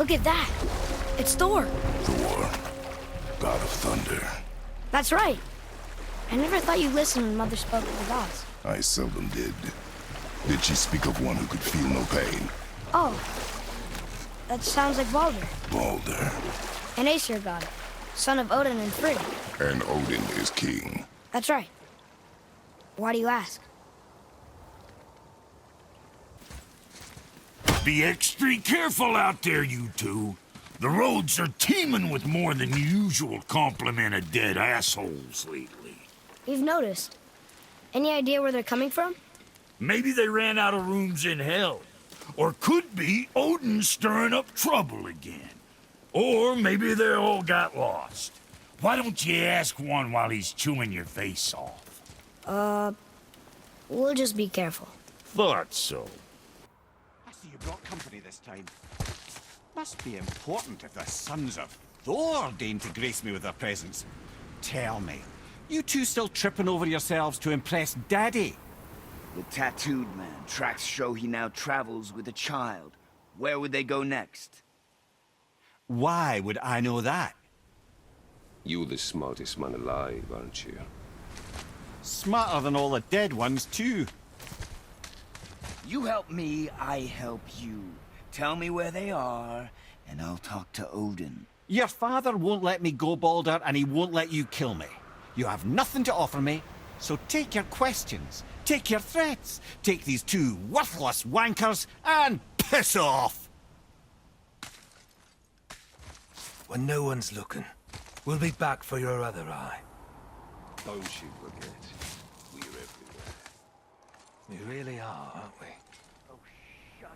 Look at that. It's Thor. Thor, god of thunder. That's right. I never thought you listened when Mother spoke of the gods. I seldom did. Did she speak of one who could feel no pain? Oh. That sounds like Baldur. Baldur. An Aesir god. Son of Odin and Freya. And Odin is king. That's right. Why do you ask? Be extra careful out there, you two. The roads are teeming with more than usual complement of dead assholes lately. You've noticed. Any idea where they're coming from? Maybe they ran out of rooms in hell. Or could be Odin stirring up trouble again. Or maybe they all got lost. Why don't you ask one while he's chewing your face off? We'll just be careful. Thought so. I see you brought company this time. Must be important if the sons of Thor deign to grace me with their presence. Tell me, you two still tripping over yourselves to impress Daddy? The tattooed man. Tracks show he now travels with a child. Where would they go next? Why would I know that? You're the smartest man alive, aren't you? Smarter than all the dead ones, too. You help me, I help you. Tell me where they are, and I'll talk to Odin. Your father won't let me go, Baldur, and he won't let you kill me. You have nothing to offer me, so take your questions, take your threats, take these two worthless wankers, and piss off! When no one's looking, we'll be back for your other eye. Don't you forget, we're everywhere. We really are, aren't we? Oh, shut up.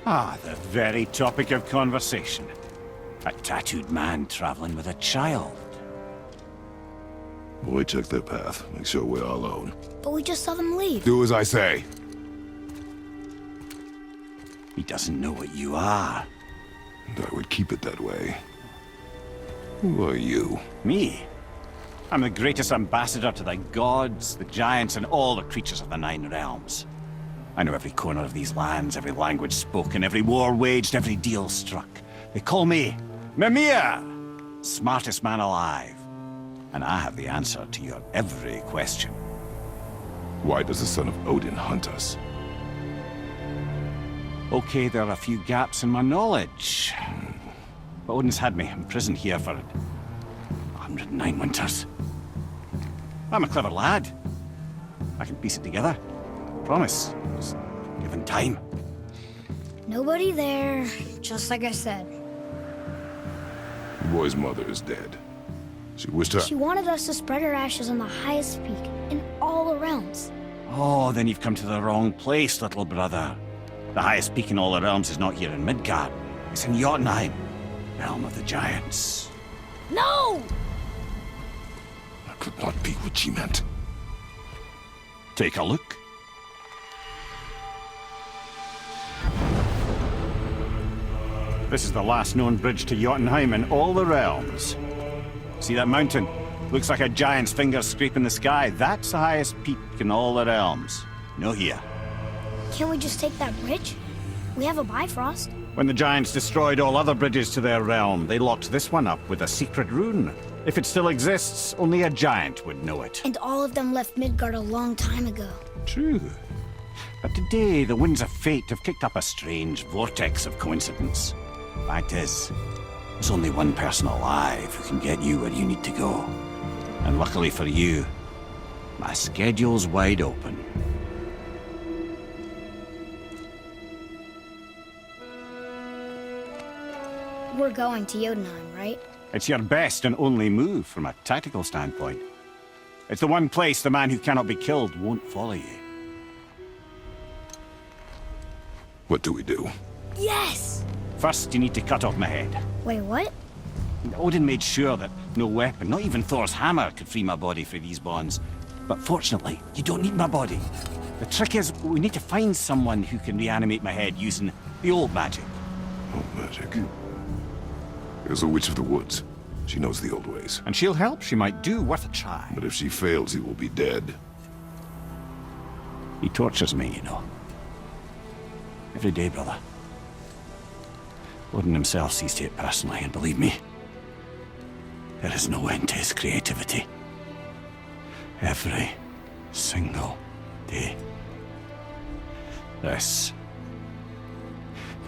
Ah, the very topic of conversation. A tattooed man traveling with a child. We check their path. Make sure we're all alone. But we just saw them leave. Do as I say. He doesn't know what you are. And I would keep it that way. Who are you? Me? I'm the greatest ambassador to the gods, the giants, and all the creatures of the Nine Realms. I know every corner of these lands, every language spoken, every war waged, every deal struck. They call me Mimir, smartest man alive. And I have the answer to your every question. Why does the son of Odin hunt us? Okay, there are a few gaps in my knowledge. But Odin's had me imprisoned here for 109 winters. I'm a clever lad. I can piece it together. Promise. Just given time. Nobody there, just like I said. The boy's mother is dead. She wished her... She wanted us to spread her ashes on the highest peak in all the realms. Oh, then you've come to the wrong place, little brother. The highest peak in all the realms is not here in Midgard. It's in Jotunheim, realm of the giants. No! That could not be what she meant. Take a look. This is the last known bridge to Jotunheim in all the realms. See that mountain? Looks like a giant's finger scraping the sky. That's the highest peak in all the realms. No here. Can't we just take that bridge? We have a Bifrost. When the giants destroyed all other bridges to their realm, they locked this one up with a secret rune. If it still exists, only a giant would know it. And all of them left Midgard a long time ago. True. But today, the winds of fate have kicked up a strange vortex of coincidence. Fact is, there's only one person alive who can get you where you need to go. And luckily for you, my schedule's wide open. We're going to Jotunheim, right? It's your best and only move from a tactical standpoint. It's the one place the man who cannot be killed won't follow you. What do we do? Yes! First, you need to cut off my head. Wait, what? Odin made sure that no weapon, not even Thor's hammer, could free my body from these bonds. But fortunately, you don't need my body. The trick is, we need to find someone who can reanimate my head using the old magic. Old magic. There's a witch of the woods. She knows the old ways. And she'll help, she might do, worth a try. But if she fails, he will be dead. He tortures me, you know. Every day, brother. Odin himself sees to it personally, and believe me, there is no end to his creativity. Every single day. This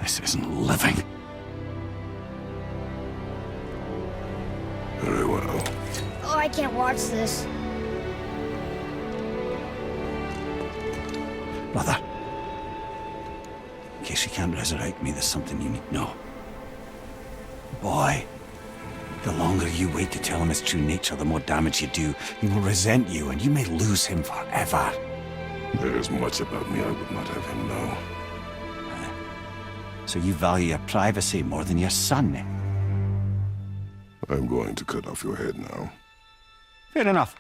isn't living. Very well. Oh, I can't watch this. Brother, in case you can't resurrect me, there's something you need to know. Boy, the longer you wait to tell him his true nature, the more damage you do. He will resent you, and you may lose him forever. There is much about me I would not have him know. So you value your privacy more than your son, eh? I'm going to cut off your head now. Fair enough.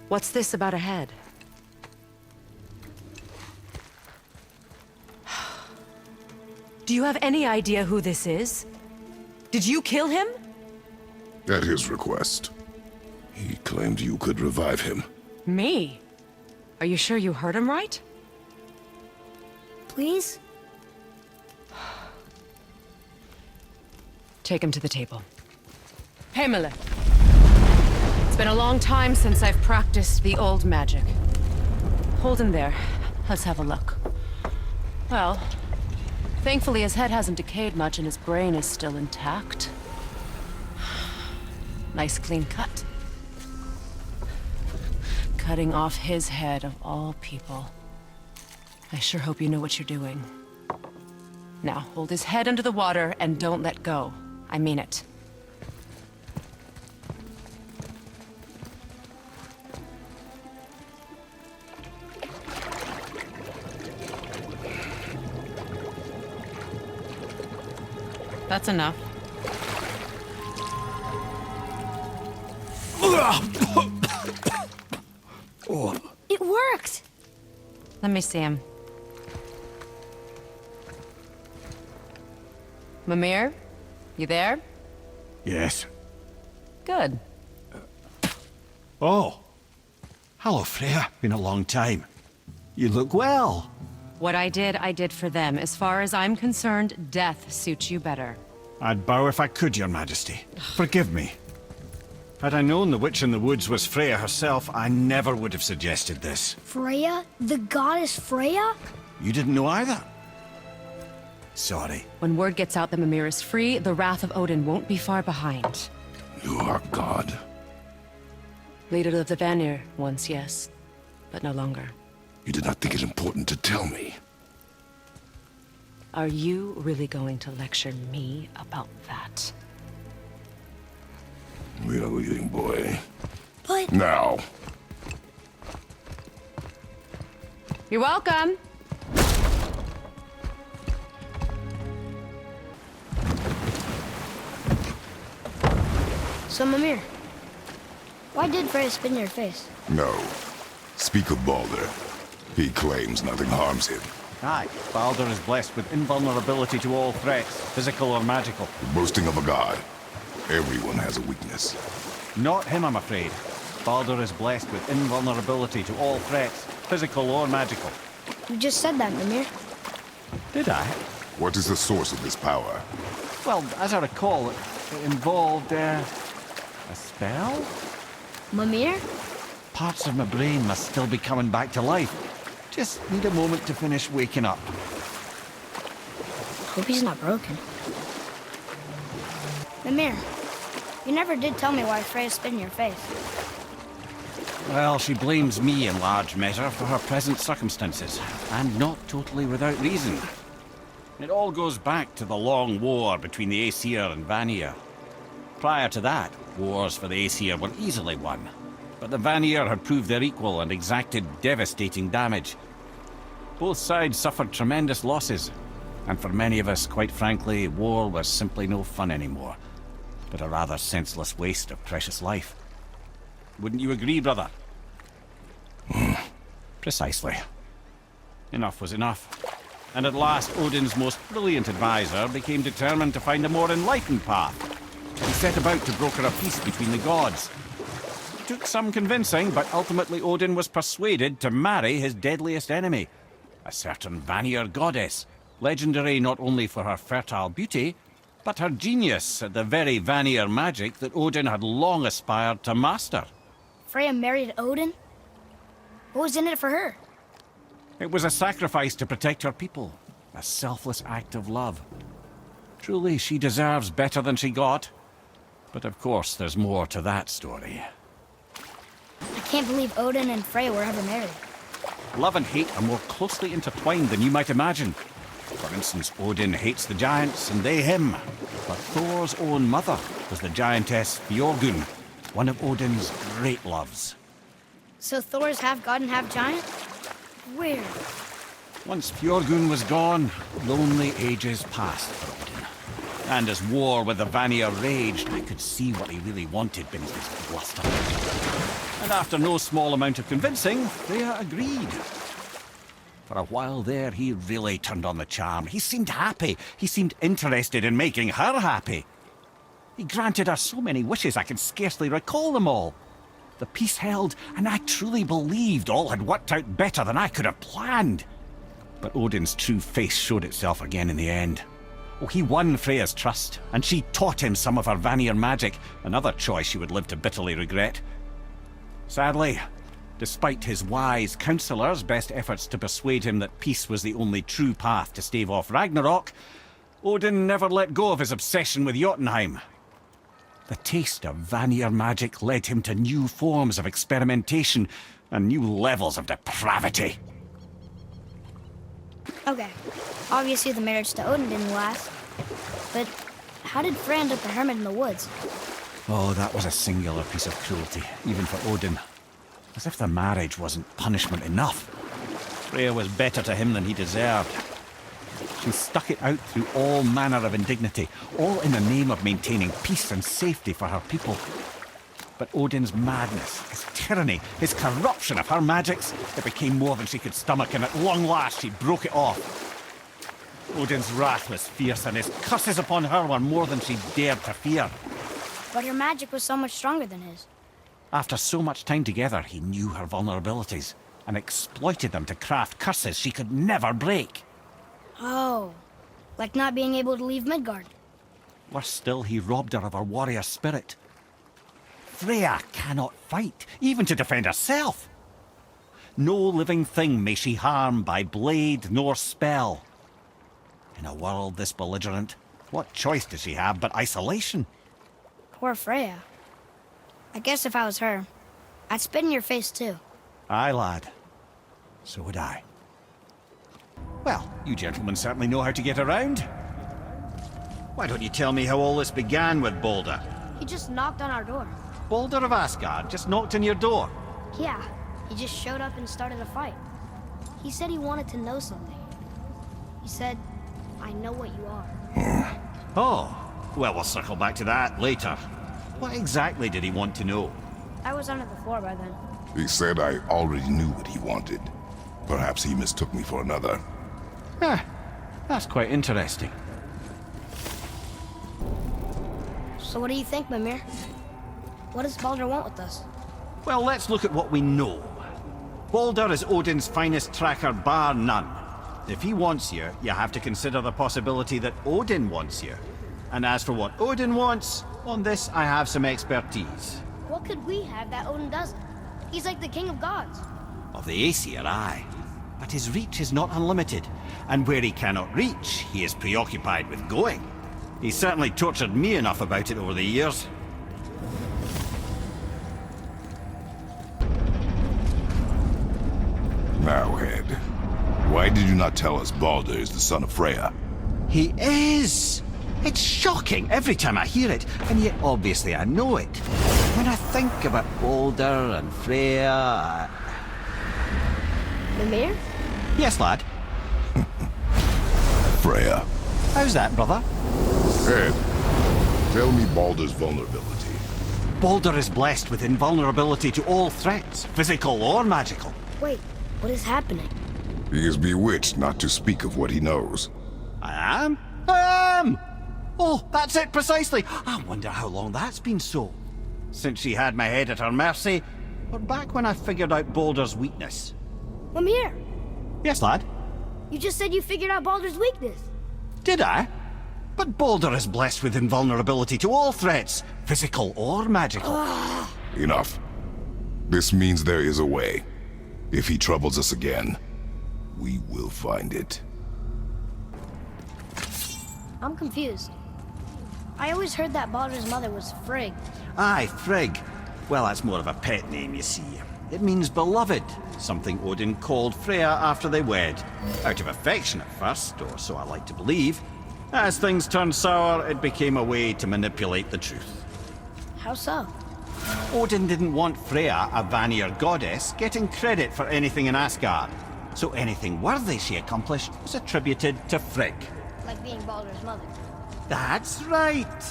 What's this about a head? Do you have any idea who this is? Did you kill him? At his request. He claimed you could revive him. Me? Are you sure you heard him right? Please? Take him to the table. Hemele. It's been a long time since I've practiced the old magic. Hold him there. Let's have a look. Well, thankfully his head hasn't decayed much and his brain is still intact. Nice clean cut. Cutting off his head of all people. I sure hope you know what you're doing. Now, hold his head under the water and don't let go. I mean it. That's enough. It worked! Let me see him. Mimir? You there? Yes. Good. Oh. Hello, Freya. Been a long time. You look well. What I did for them. As far as I'm concerned, death suits you better. I'd bow if I could, Your Majesty. Forgive me. Had I known the witch in the woods was Freya herself, I never would have suggested this. Freya? The goddess Freya? You didn't know either? Sorry. When word gets out that Mimir is free, the wrath of Odin won't be far behind. You are God. Leader of the Vanir, once, yes. But no longer. You did not think it important to tell me. Are you really going to lecture me about that? We are leaving, boy. But... Now. You're welcome! So, Mimir, why did Freya spin your face? No. Speak of Baldur. He claims nothing harms him. Aye, Baldur is blessed with invulnerability to all threats, physical or magical. Boasting of a god. Everyone has a weakness. Not him, I'm afraid. Baldur is blessed with invulnerability to all threats, physical or magical. You just said that, Mimir. Did I? What is the source of this power? Well, as I recall, it involved, a spell? Mimir? Parts of my brain must still be coming back to life. Just need a moment to finish waking up. Hope he's not broken. Mimir, you never did tell me why Freya spit in your face. Well, she blames me in large measure for her present circumstances, and not totally without reason. It all goes back to the long war between the Aesir and Vanir. Prior to that, wars for the Aesir were easily won, but the Vanir had proved their equal and exacted devastating damage. Both sides suffered tremendous losses, and for many of us, quite frankly, war was simply no fun anymore, but a rather senseless waste of precious life. Wouldn't you agree, brother? Precisely. Enough was enough. And at last, Odin's most brilliant advisor became determined to find a more enlightened path. He set about to broker a peace between the gods. It took some convincing, but ultimately Odin was persuaded to marry his deadliest enemy, a certain Vanir goddess, legendary not only for her fertile beauty, but her genius at the very Vanir magic that Odin had long aspired to master. Freya married Odin? What was in it for her? It was a sacrifice to protect her people, a selfless act of love. Truly, she deserves better than she got. But of course, there's more to that story. I can't believe Odin and Freya were ever married. Love and hate are more closely intertwined than you might imagine. For instance, Odin hates the giants and they him. But Thor's own mother was the giantess Fjorgun, one of Odin's great loves. So Thor's half god and half giant? Weird. Once Fjorgun was gone, lonely ages passed for Odin. And as war with the Vanir raged, I could see what he really wanted beneath his bluster. And after no small amount of convincing, Freya agreed. For a while there, he really turned on the charm. He seemed happy. He seemed interested in making her happy. He granted her so many wishes I can scarcely recall them all. The peace held, and I truly believed all had worked out better than I could have planned. But Odin's true face showed itself again in the end. Oh, he won Freya's trust, and she taught him some of her Vanir magic, another choice she would live to bitterly regret. Sadly, despite his wise counsellors' best efforts to persuade him that peace was the only true path to stave off Ragnarok, Odin never let go of his obsession with Jotunheim. The taste of Vanir magic led him to new forms of experimentation and new levels of depravity. Okay, obviously the marriage to Odin didn't last. But how did Freya end up a hermit in the woods? Oh, that was a singular piece of cruelty, even for Odin. As if the marriage wasn't punishment enough. Freya was better to him than he deserved. She stuck it out through all manner of indignity, all in the name of maintaining peace and safety for her people. But Odin's madness, his tyranny, his corruption of her magics, it became more than she could stomach, and at long last she broke it off. Odin's wrath was fierce, and his curses upon her were more than she dared to fear. But her magic was so much stronger than his. After so much time together, he knew her vulnerabilities, and exploited them to craft curses she could never break. Oh, like not being able to leave Midgard. Worse still, he robbed her of her warrior spirit. Freya cannot fight, even to defend herself. No living thing may she harm by blade nor spell. In a world this belligerent, what choice does she have but isolation? Poor Freya. I guess if I was her, I'd spit in your face too. Aye, lad. So would I. Well, you gentlemen certainly know how to get around. Why don't you tell me how all this began with Balder? He just knocked on our door. Balder of Asgard just knocked on your door? Yeah, he just showed up and started a fight. He said he wanted to know something. He said, I know what you are. Oh, well, we'll circle back to that later. What exactly did he want to know? I was under the floor by then. He said I already knew what he wanted. Perhaps he mistook me for another. That's quite interesting. So what do you think, Mimir? What does Baldur want with us? Well, let's look at what we know. Baldur is Odin's finest tracker bar none. If he wants you, you have to consider the possibility that Odin wants you. And as for what Odin wants, on this I have some expertise. What could we have that Odin doesn't? He's like the king of gods. Of the Aesir, aye. But his reach is not unlimited, and where he cannot reach, he is preoccupied with going. He's certainly tortured me enough about it over the years. Why did you not tell us Baldur is the son of Freya? He is! It's shocking every time I hear it, and yet obviously I know it. When I think about Baldur and Freya... Mimir? Yes, lad. Freya. How's that, brother? Ed, tell me Baldur's vulnerability. Baldur is blessed with invulnerability to all threats, physical or magical. Wait, what is happening? He is bewitched not to speak of what he knows. I am? I am! Oh, that's it precisely. I wonder how long that's been so. Since she had my head at her mercy, or back when I figured out Baldur's weakness. Mimir! Yes, lad? You just said you figured out Baldur's weakness. Did I? But Baldur is blessed with invulnerability to all threats, physical or magical. Enough. This means there is a way. If he troubles us again, we will find it. I'm confused. I always heard that Baldur's mother was Frigg. Aye, Frigg. Well, that's more of a pet name, you see. It means beloved, something Odin called Freya after they wed. Out of affection at first, or so I like to believe. As things turned sour, it became a way to manipulate the truth. How so? Odin didn't want Freya, a Vanir goddess, getting credit for anything in Asgard. So anything worthy she accomplished was attributed to Frigg. Like being Baldur's mother. That's right!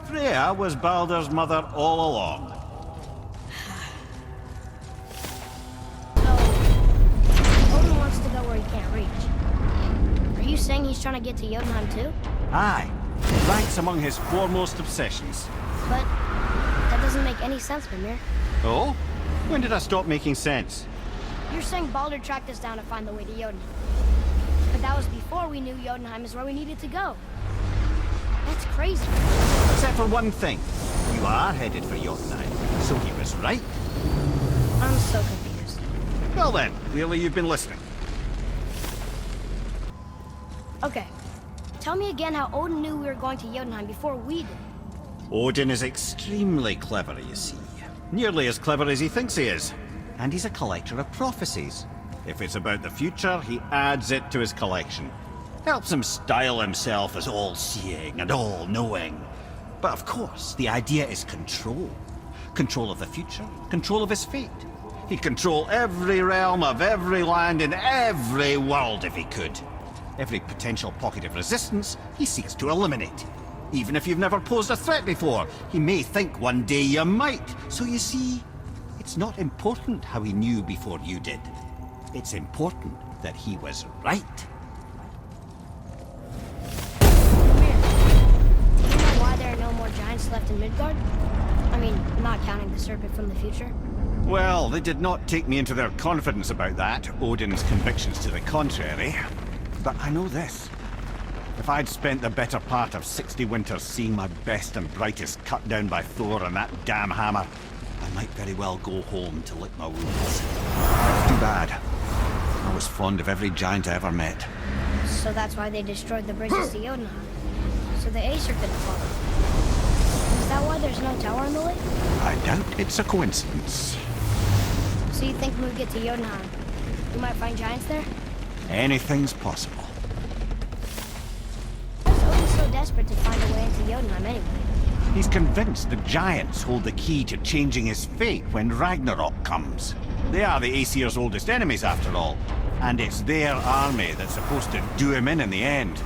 Freya was Baldur's mother all along. So, Odin wants to go where he can't reach. Are you saying he's trying to get to Jotunheim too? Aye. It ranks among his foremost obsessions. But that doesn't make any sense, Mimir. Oh? When did I stop making sense? You're saying Baldur tracked us down to find the way to Jotunheim. But that was before we knew Jotunheim is where we needed to go. That's crazy. Except for one thing. You are headed for Jotunheim, so he was right. I'm so confused. Well then, clearly you've been listening. Okay. Tell me again how Odin knew we were going to Jotunheim before we did. Odin is extremely clever, you see. Nearly as clever as he thinks he is. And he's a collector of prophecies. If it's about the future, he adds it to his collection. Helps him style himself as all-seeing and all-knowing. But of course, the idea is control. Control of the future, control of his fate. He'd control every realm of every land in every world if he could. Every potential pocket of resistance, he seeks to eliminate. Even if you've never posed a threat before, he may think one day you might. So you see, it's not important how he knew before you did. It's important that he was right. Mimir, do you know why there are no more giants left in Midgard? I mean, not counting the serpent from the future. Well, they did not take me into their confidence about that, Odin's convictions to the contrary. But I know this. If I'd spent the better part of 60 winters seeing my best and brightest cut down by Thor and that damn hammer, I might very well go home to lick my wounds. Too bad. I was fond of every giant I ever met. So that's why they destroyed the bridges to Jotunheim. So the Aesir couldn't follow. Is that why there's no tower on the lake? I doubt it's a coincidence. So you think when we get to Jotunheim, we might find giants there? Anything's possible. Why is Odin so desperate to find a way into Jotunheim anyway? He's convinced the giants hold the key to changing his fate when Ragnarok comes. They are the Aesir's oldest enemies, after all, and it's their army that's supposed to do him in the end.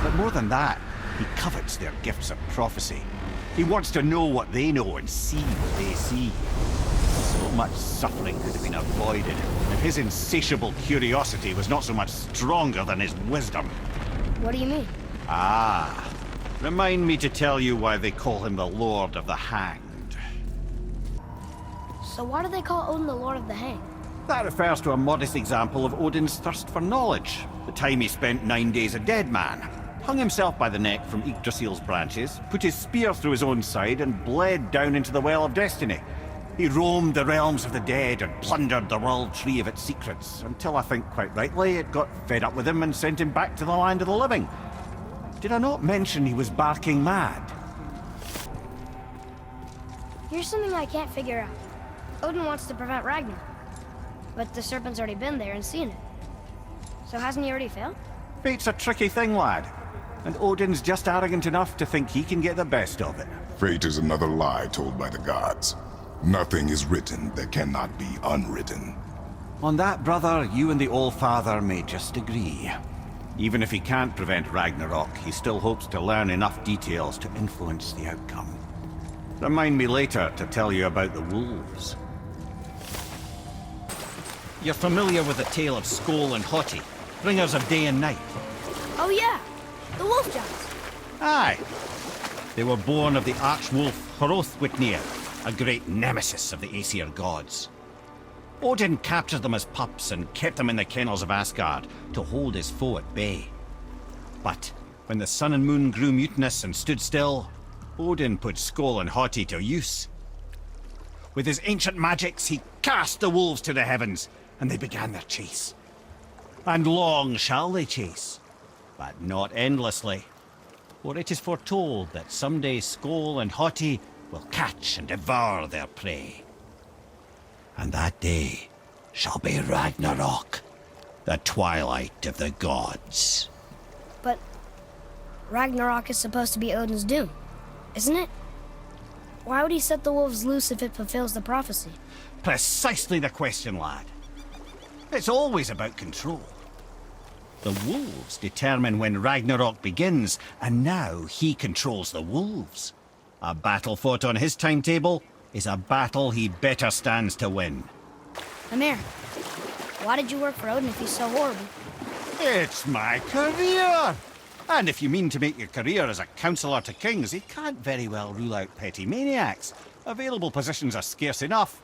But more than that, he covets their gifts of prophecy. He wants to know what they know and see what they see. So much suffering could have been avoided if his insatiable curiosity was not so much stronger than his wisdom. What do you mean? Ah, remind me to tell you why they call him the Lord of the Hanged. So why do they call Odin the Lord of the Hanged? That refers to a modest example of Odin's thirst for knowledge. The time he spent 9 days a dead man. Hung himself by the neck from Yggdrasil's branches, put his spear through his own side and bled down into the Well of Destiny. He roamed the realms of the dead and plundered the world tree of its secrets, until I think quite rightly it got fed up with him and sent him back to the land of the living. Did I not mention he was barking mad? Here's something I can't figure out. Odin wants to prevent Ragnarök, but the serpent's already been there and seen it. So hasn't he already failed? Fate's a tricky thing, lad. And Odin's just arrogant enough to think he can get the best of it. Fate is another lie told by the gods. Nothing is written that cannot be unwritten. On that, brother, you and the Allfather may just agree. Even if he can't prevent Ragnarok, he still hopes to learn enough details to influence the outcome. Remind me later to tell you about the wolves. You're familiar with the tale of Skoll and Hoti, bringers of day and night? Oh yeah, the wolf giants. Aye. They were born of the archwolf Hrungnir, a great nemesis of the Aesir gods. Odin captured them as pups and kept them in the kennels of Asgard to hold his foe at bay. But when the sun and moon grew mutinous and stood still, Odin put Skoll and Hoti to use. With his ancient magics, he cast the wolves to the heavens, and they began their chase. And long shall they chase, but not endlessly. For it is foretold that someday Skoll and Hoti will catch and devour their prey. And that day shall be Ragnarok, the twilight of the gods. But Ragnarok is supposed to be Odin's doom, isn't it? Why would he set the wolves loose if it fulfills the prophecy? Precisely the question, lad. It's always about control. The wolves determine when Ragnarok begins, and now he controls the wolves. A battle fought on his timetable is a battle he better stands to win. Mimir, why did you work for Odin if he's so horrible? It's my career! And if you mean to make your career as a counselor to kings, he can't very well rule out petty maniacs. Available positions are scarce enough.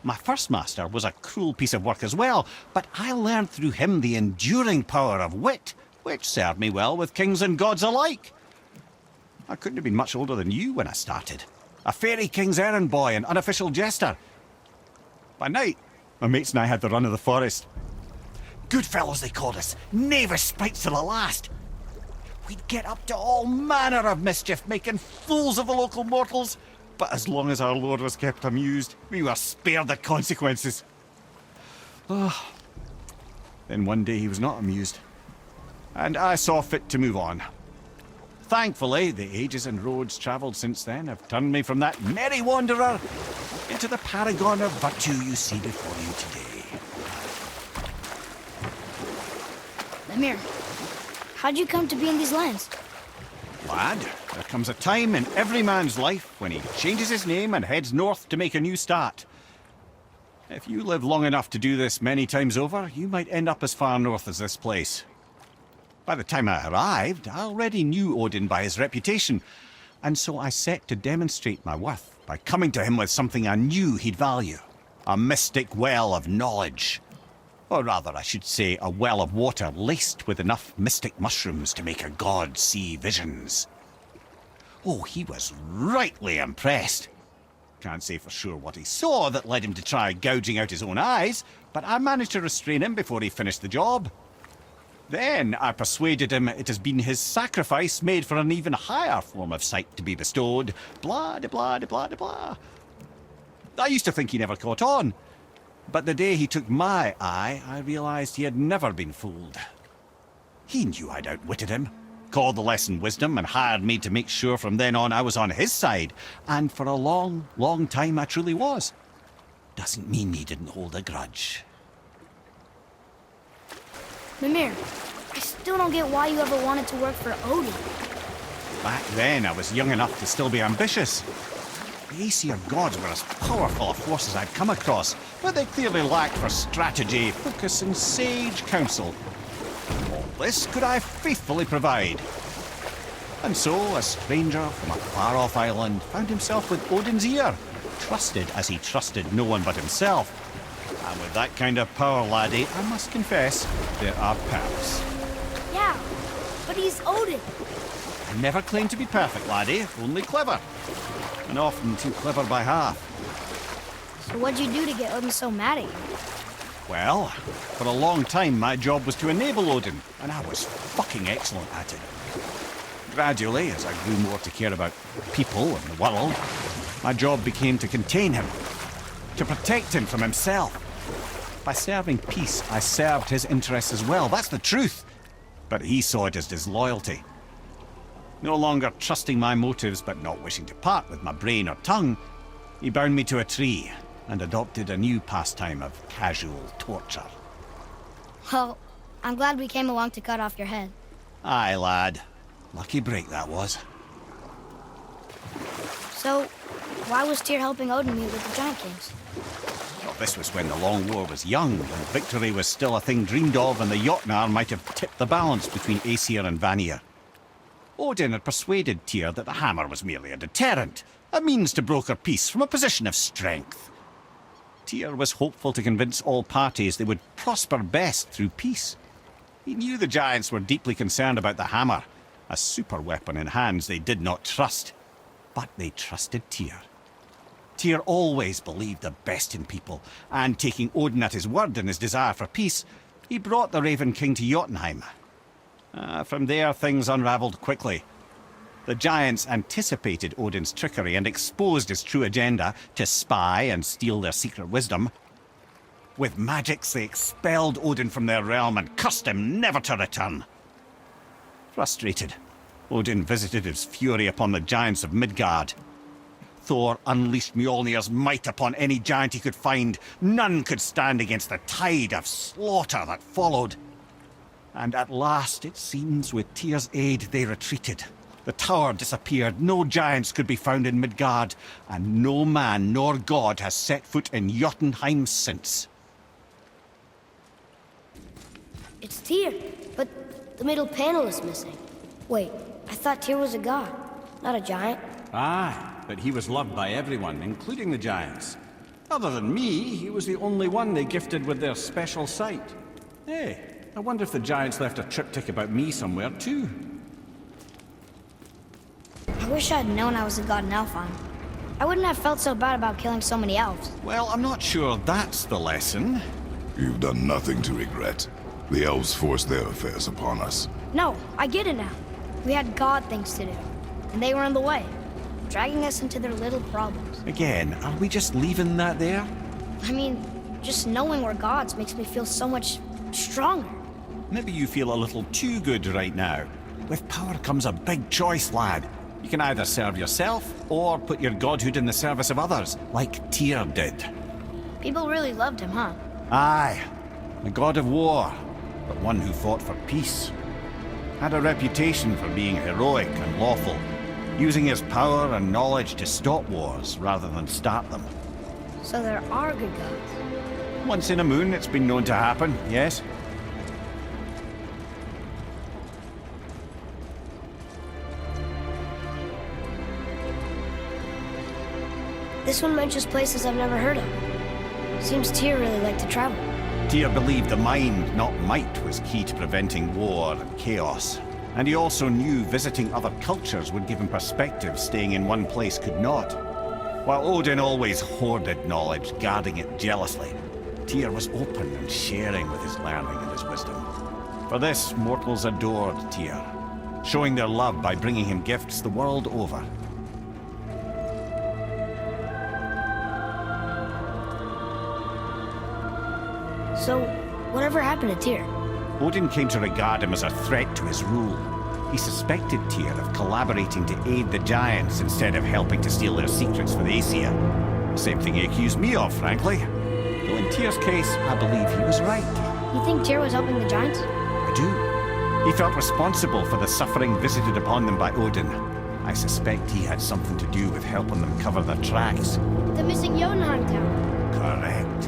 My first master was a cruel piece of work as well, but I learned through him the enduring power of wit, which served me well with kings and gods alike. I couldn't have been much older than you when I started. A fairy king's errand boy and unofficial jester. By night, my mates and I had the run of the forest. Good fellows they called us, knavish sprites to the last. We'd get up to all manner of mischief, making fools of the local mortals. But as long as our lord was kept amused, we were spared the consequences. Oh. Then one day he was not amused, and I saw fit to move on. Thankfully, the ages and roads travelled since then have turned me from that merry wanderer into the paragon of virtue you see before you today. Mimir, how'd you come to be in these lands? Lad, there comes a time in every man's life when he changes his name and heads north to make a new start. If you live long enough to do this many times over, you might end up as far north as this place. By the time I arrived, I already knew Odin by his reputation, and so I set to demonstrate my worth by coming to him with something I knew he'd value. A mystic well of knowledge. Or rather, I should say, a well of water laced with enough mystic mushrooms to make a god see visions. Oh, he was rightly impressed. Can't say for sure what he saw that led him to try gouging out his own eyes, but I managed to restrain him before he finished the job. Then I persuaded him it has been his sacrifice made for an even higher form of sight to be bestowed. Blah, de blah, de blah, de blah. I used to think he never caught on. But the day he took my eye, I realized he had never been fooled. He knew I'd outwitted him, called the lesson wisdom, and hired me to make sure from then on I was on his side. And for a long, long time I truly was. Doesn't mean he didn't hold a grudge. Mimir, I still don't get why you ever wanted to work for Odin. Back then, I was young enough to still be ambitious. The Aesir gods were as powerful a force as I'd come across, but they clearly lacked for strategy, focus, and sage counsel. All this could I faithfully provide. And so, a stranger from a far-off island found himself with Odin's ear, trusted as he trusted no one but himself. And with that kind of power, laddie, I must confess, there are perks. Yeah, but he's Odin. I never claimed to be perfect, laddie, only clever. And often too clever by half. So what'd you do to get Odin so mad at you? Well, for a long time my job was to enable Odin, and I was fucking excellent at it. Gradually, as I grew more to care about people and the world, my job became to contain him, to protect him from himself. By serving peace, I served his interests as well. That's the truth. But he saw it as disloyalty. No longer trusting my motives, but not wishing to part with my brain or tongue, he bound me to a tree and adopted a new pastime of casual torture. Well, I'm glad we came along to cut off your head. Aye, lad. Lucky break that was. So, why was Tyr helping Odin meet with the Giant Kings? Well, this was when the Long War was young, and victory was still a thing dreamed of, and the Jotnar might have tipped the balance between Aesir and Vanir. Odin had persuaded Tyr that the hammer was merely a deterrent, a means to broker peace from a position of strength. Tyr was hopeful to convince all parties they would prosper best through peace. He knew the giants were deeply concerned about the hammer, a super weapon in hands they did not trust. But they trusted Tyr. Tyr always believed the best in people, and taking Odin at his word in his desire for peace, he brought the Raven King to Jotunheim. From there, things unravelled quickly. The giants anticipated Odin's trickery and exposed his true agenda to spy and steal their secret wisdom. With magics, they expelled Odin from their realm and cursed him never to return. Frustrated, Odin visited his fury upon the giants of Midgard. Thor unleashed Mjolnir's might upon any giant he could find. None could stand against the tide of slaughter that followed. And at last, it seems, with Tyr's aid, they retreated. The tower disappeared, no giants could be found in Midgard, and no man nor god has set foot in Jotunheim since. It's Tyr, but the middle panel is missing. Wait, I thought Tyr was a god, not a giant. Aye, but he was loved by everyone, including the giants. Other than me, he was the only one they gifted with their special sight. Hey, I wonder if the giants left a triptych about me somewhere too. I wish I'd known I was a god in Alfheim. I wouldn't have felt so bad about killing so many elves. Well, I'm not sure that's the lesson. You've done nothing to regret. The elves forced their affairs upon us. No, I get it now. We had god things to do, and they were in the way, dragging us into their little problems. Again, are we just leaving that there? I mean, just knowing we're gods makes me feel so much stronger. Maybe you feel a little too good right now. With power comes a big choice, lad. You can either serve yourself, or put your godhood in the service of others, like Tyr did. People really loved him, huh? Aye, a god of war, but one who fought for peace. Had a reputation for being heroic and lawful, using his power and knowledge to stop wars rather than start them. So there are good gods. Once in a moon, it's been known to happen, yes? This one mentions places I've never heard of. Seems Tyr really liked to travel. Tyr believed the mind, not might, was key to preventing war and chaos. And he also knew visiting other cultures would give him perspective staying in one place could not. While Odin always hoarded knowledge, guarding it jealously, Tyr was open and sharing with his learning and his wisdom. For this, mortals adored Tyr, showing their love by bringing him gifts the world over. So, whatever happened to Tyr? Odin came to regard him as a threat to his rule. He suspected Tyr of collaborating to aid the giants instead of helping to steal their secrets for the Aesir. Same thing he accused me of, frankly. Though in Tyr's case, I believe he was right. You think Tyr was helping the giants? I do. He felt responsible for the suffering visited upon them by Odin. I suspect he had something to do with helping them cover their tracks. The missing Jotunheim town. Correct.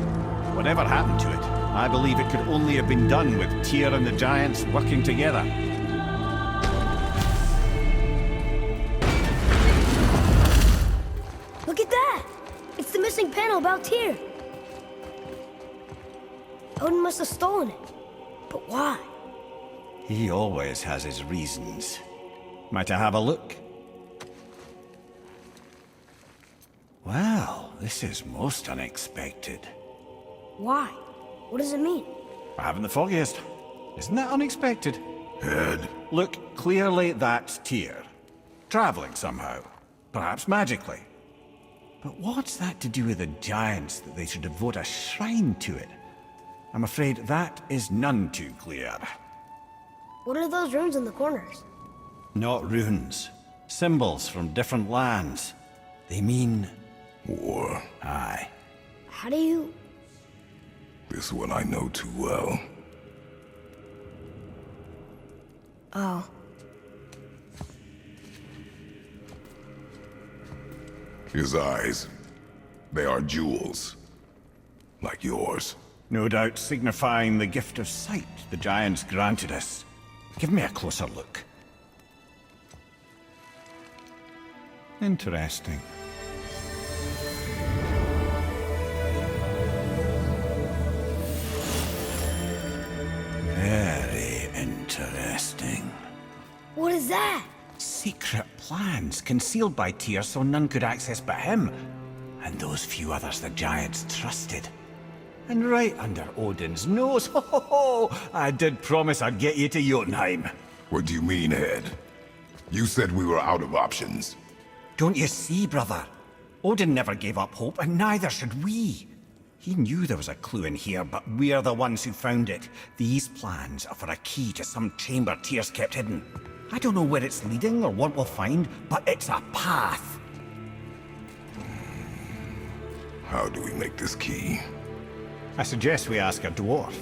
Whatever happened to it, I believe it could only have been done with Tyr and the giants working together. Look at that! It's the missing panel about Tyr. Odin must have stolen it. But why? He always has his reasons. Might I have a look? Well, this is most unexpected. Why? What does it mean? I haven't the foggiest. Isn't that unexpected? Head. Look, clearly that's Tyr. Traveling somehow. Perhaps magically. But what's that to do with the giants that they should devote a shrine to it? I'm afraid that is none too clear. What are those runes in the corners? Not runes. Symbols from different lands. They mean... War. Aye. How do you... This one I know too well. Oh. His eyes. They are jewels. Like yours. No doubt signifying the gift of sight the Giants granted us. Give me a closer look. Interesting. Very interesting. What is that? Secret plans concealed by Tyr so none could access but him. And those few others the Giants trusted. And right under Odin's nose, ho ho ho! I did promise I'd get you to Jotunheim. What do you mean, Head? You said we were out of options. Don't you see, brother? Odin never gave up hope, and neither should we. He knew there was a clue in here, but we're the ones who found it. These plans are for a key to some chamber Tyr's kept hidden. I don't know where it's leading or what we'll find, but it's a path. How do we make this key? I suggest we ask a dwarf.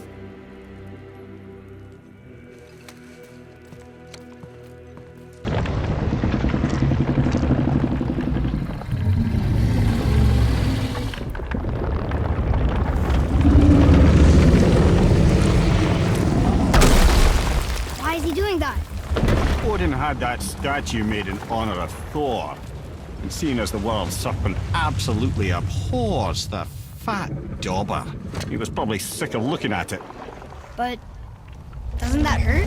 Why is he doing that? Odin had that statue made in honor of Thor. And seeing as the world serpent absolutely abhors the fat dauber, he was probably sick of looking at it. But... doesn't that hurt?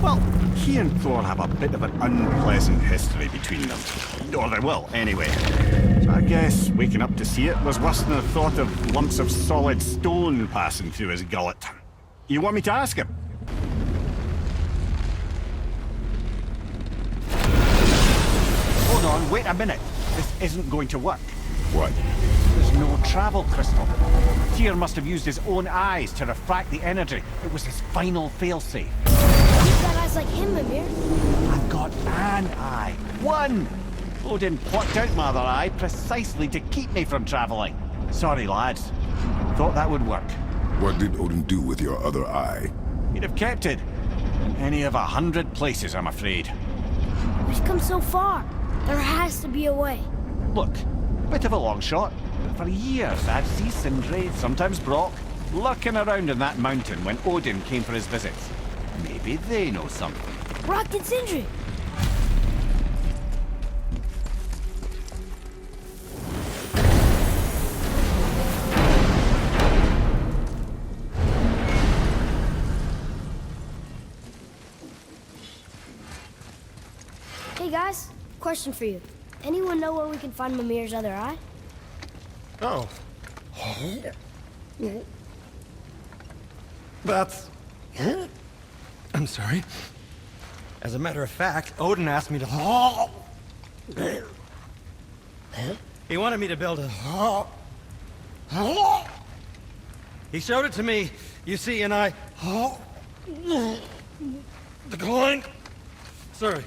Well, he and Thor have a bit of an unpleasant history between them. Or they will, anyway. So I guess waking up to see it was worse than the thought of lumps of solid stone passing through his gullet. You want me to ask him? Hold on, wait a minute. This isn't going to work. What? There's no travel crystal. Tyr must have used his own eyes to refract the energy. It was his final failsafe. You've got eyes like him, Mimir. I've got an eye. One! Odin plucked out my other eye precisely to keep me from traveling. Sorry, lads. Thought that would work. What did Odin do with your other eye? He'd have kept it. In any of 100 places, I'm afraid. We've come so far. There has to be a way. Look, bit of a long shot, but for years I'd see Sindri, sometimes Brock, lurking around in that mountain when Odin came for his visits. Maybe they know something. Brock and Sindri. Hey guys, question for you. Anyone know where we can find Mimir's other eye? Oh. That's... I'm sorry. As a matter of fact, Odin asked me to... He wanted me to build a... He showed it to me, you see, and I... declined. Sorry.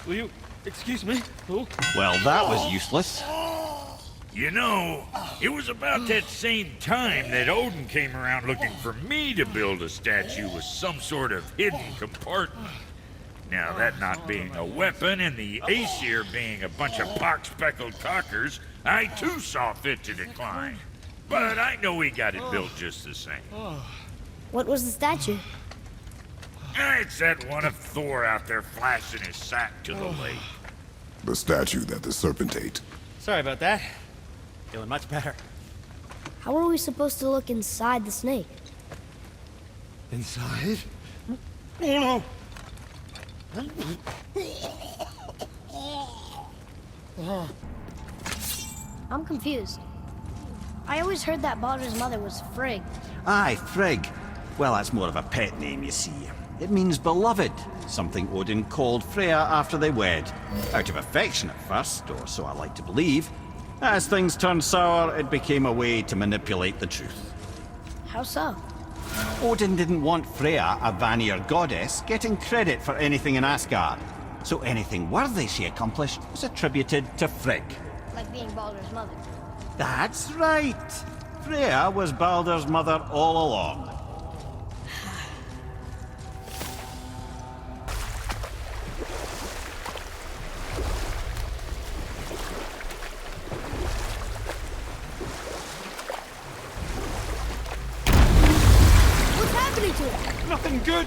Will you excuse me? Oh. Well, that was useless. You know, it was about that same time that Odin came around looking for me to build a statue with some sort of hidden compartment. Now, that not being a weapon and the Aesir being a bunch of pock-speckled cockers, I too saw fit to decline. But I know he got it built just the same. What was the statue? It's that one of Thor out there flashing his sack to the lake. The statue that the serpent ate. Sorry about that. Feeling much better. How are we supposed to look inside the snake? Inside? Oh no! I'm confused. I always heard that Baldur's mother was Frigg. Aye, Frigg. Well, that's more of a pet name, you see. It means beloved, something Odin called Freya after they wed. Out of affection at first, or so I like to believe. As things turned sour, it became a way to manipulate the truth. How so? Odin didn't want Freya, a Vanir goddess, getting credit for anything in Asgard. So anything worthy she accomplished was attributed to Frigg. Like being Baldur's mother. That's right! Freya was Baldur's mother all along. What's happening to him? Nothing good!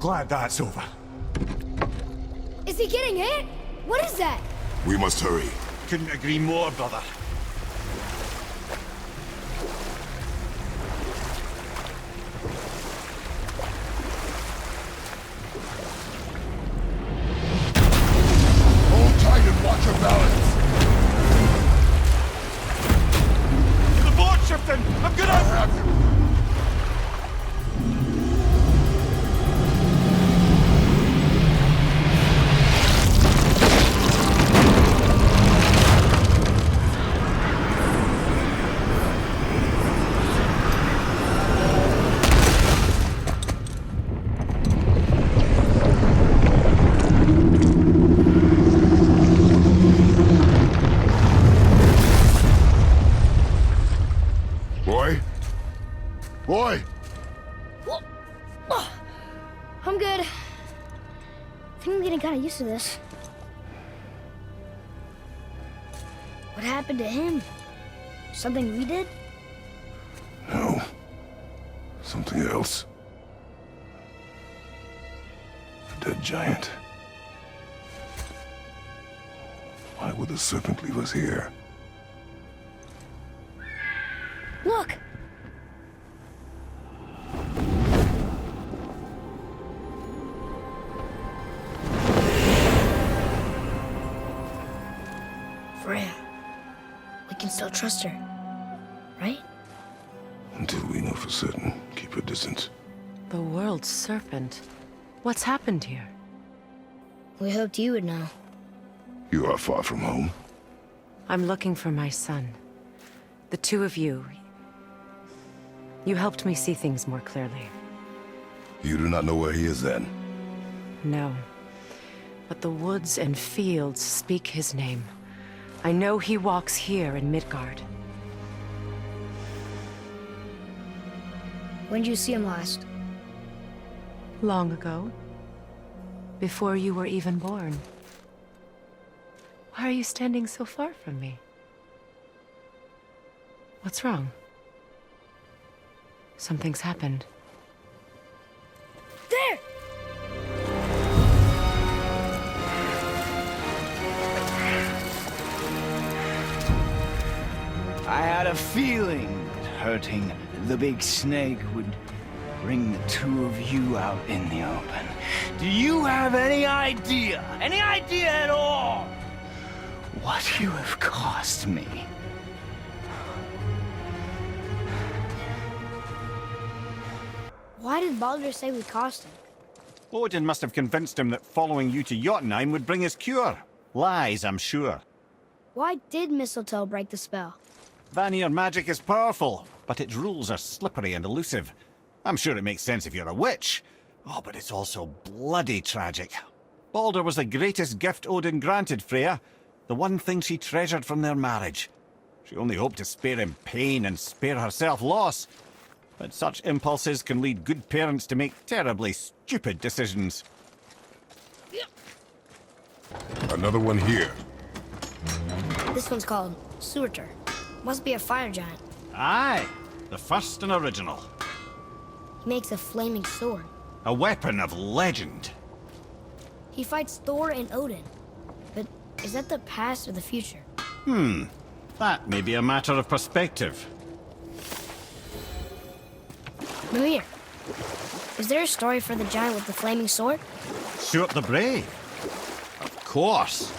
Glad that's over. Is he getting hit? What is that? We must hurry. Couldn't agree more, brother. Hold tight and watch your balance. The board shifting! I'm gonna... I'll have you. Boy! I'm good. I think I'm getting kind of used to this. What happened to him? Something we did? No. Something else. A dead giant. Why would the serpent leave us here? Look! Freya. We can still trust her, right? Until we know for certain, keep her distance. The world's serpent. What's happened here? We hoped you would know. You are far from home. I'm looking for my son. The two of you. You helped me see things more clearly. You do not know where he is then? No. But the woods and fields speak his name. I know he walks here in Midgard. When did you see him last? Long ago. Before you were even born. Why are you standing so far from me? What's wrong? Something's happened. There! I had a feeling that hurting the big snake would bring the two of you out in the open. Do you have any idea at all, what you have cost me? Why did Baldur say we cost him? Odin must have convinced him that following you to Jotunheim would bring his cure. Lies, I'm sure. Why did Mistletoe break the spell? Vanir magic is powerful, but its rules are slippery and elusive. I'm sure it makes sense if you're a witch. Oh, but it's also bloody tragic. Baldur was the greatest gift Odin granted Freya, the one thing she treasured from their marriage. She only hoped to spare him pain and spare herself loss. But such impulses can lead good parents to make terribly stupid decisions. Another one here. This one's called Surtr. Must be a fire giant. Aye, the first and original. He makes a flaming sword. A weapon of legend. He fights Thor and Odin. But is that the past or the future? That may be a matter of perspective. Mimir, is there a story for the giant with the flaming sword? Surtr the Brave. Of course.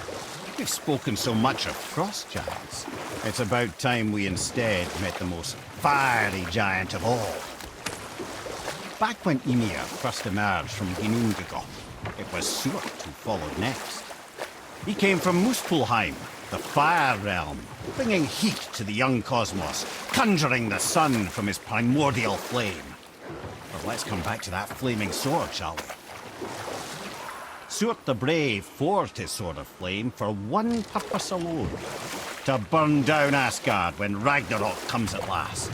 We've spoken so much of frost giants. It's about time we instead met the most fiery giant of all. Back when Ymir first emerged from Ginnungagap, it was Surtr who followed next. He came from Muspelheim, the fire realm, bringing heat to the young cosmos, conjuring the sun from his primordial flame. But let's come back to that flaming sword, shall we? Surtr the Brave forged his sword of flame for one purpose alone: to burn down Asgard when Ragnarök comes at last.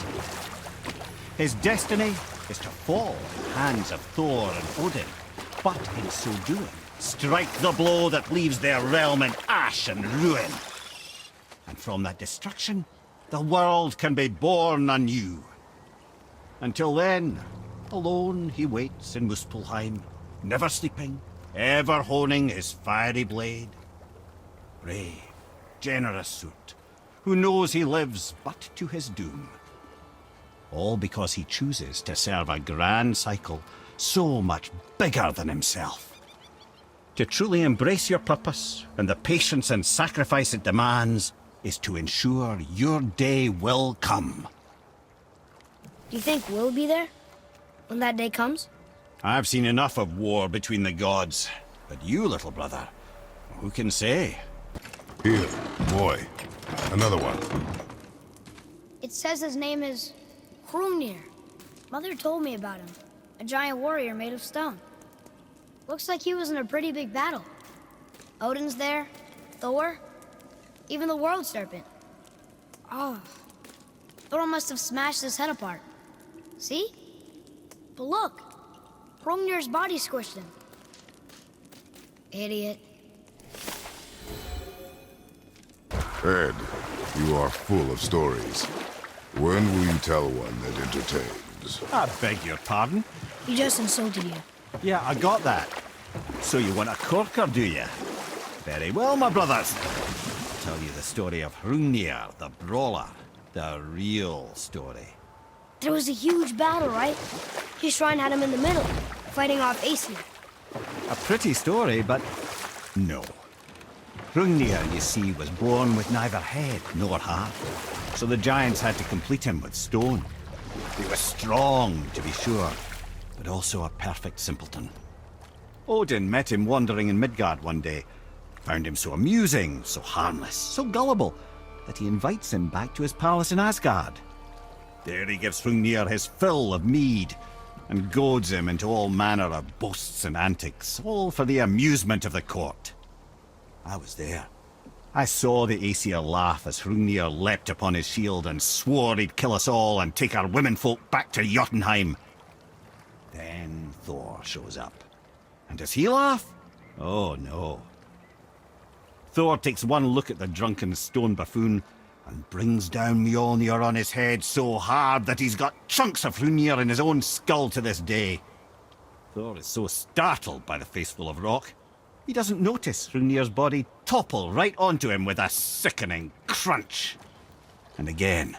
His destiny is to fall in the hands of Thor and Odin, but in so doing, strike the blow that leaves their realm in ash and ruin. And from that destruction, the world can be born anew. Until then, alone he waits in Muspelheim, never sleeping, ever honing his fiery blade. Brave, generous Surtr, who knows he lives but to his doom. All because he chooses to serve a grand cycle so much bigger than himself. To truly embrace your purpose and the patience and sacrifice it demands is to ensure your day will come. Do you think we'll be there when that day comes? I've seen enough of war between the gods, but you, little brother, who can say? Here, boy. Another one. It says his name is Hrungnir. Mother told me about him. A giant warrior made of stone. Looks like he was in a pretty big battle. Odin's there, Thor, even the World Serpent. Oh, Thor must have smashed his head apart. See? But look, Hrungnir's body squished him. Idiot. Ed, you are full of stories. When will you tell one that entertains? I beg your pardon? He just insulted you. Yeah, I got that. So you want a corker, do you? Very well, my brothers. I'll tell you the story of Hrungnir, the brawler. The real story. There was a huge battle, right? His shrine had him in the middle, fighting off Aesir. A pretty story, but no. Hrungnir, you see, was born with neither head nor heart, so the giants had to complete him with stone. He was strong, to be sure, but also a perfect simpleton. Odin met him wandering in Midgard one day, found him so amusing, so harmless, so gullible, that he invites him back to his palace in Asgard. There he gives Hrungnir his fill of mead, and goads him into all manner of boasts and antics, all for the amusement of the court. I was there. I saw the Aesir laugh as Hrungnir leapt upon his shield and swore he'd kill us all and take our womenfolk back to Jotunheim. Then Thor shows up. And does he laugh? Oh no. Thor takes one look at the drunken stone buffoon and brings down Mjolnir on his head so hard that he's got chunks of Hrungnir in his own skull to this day. Thor is so startled by the face full of rock, he doesn't notice Hrungnir's body topple right onto him with a sickening crunch. And again,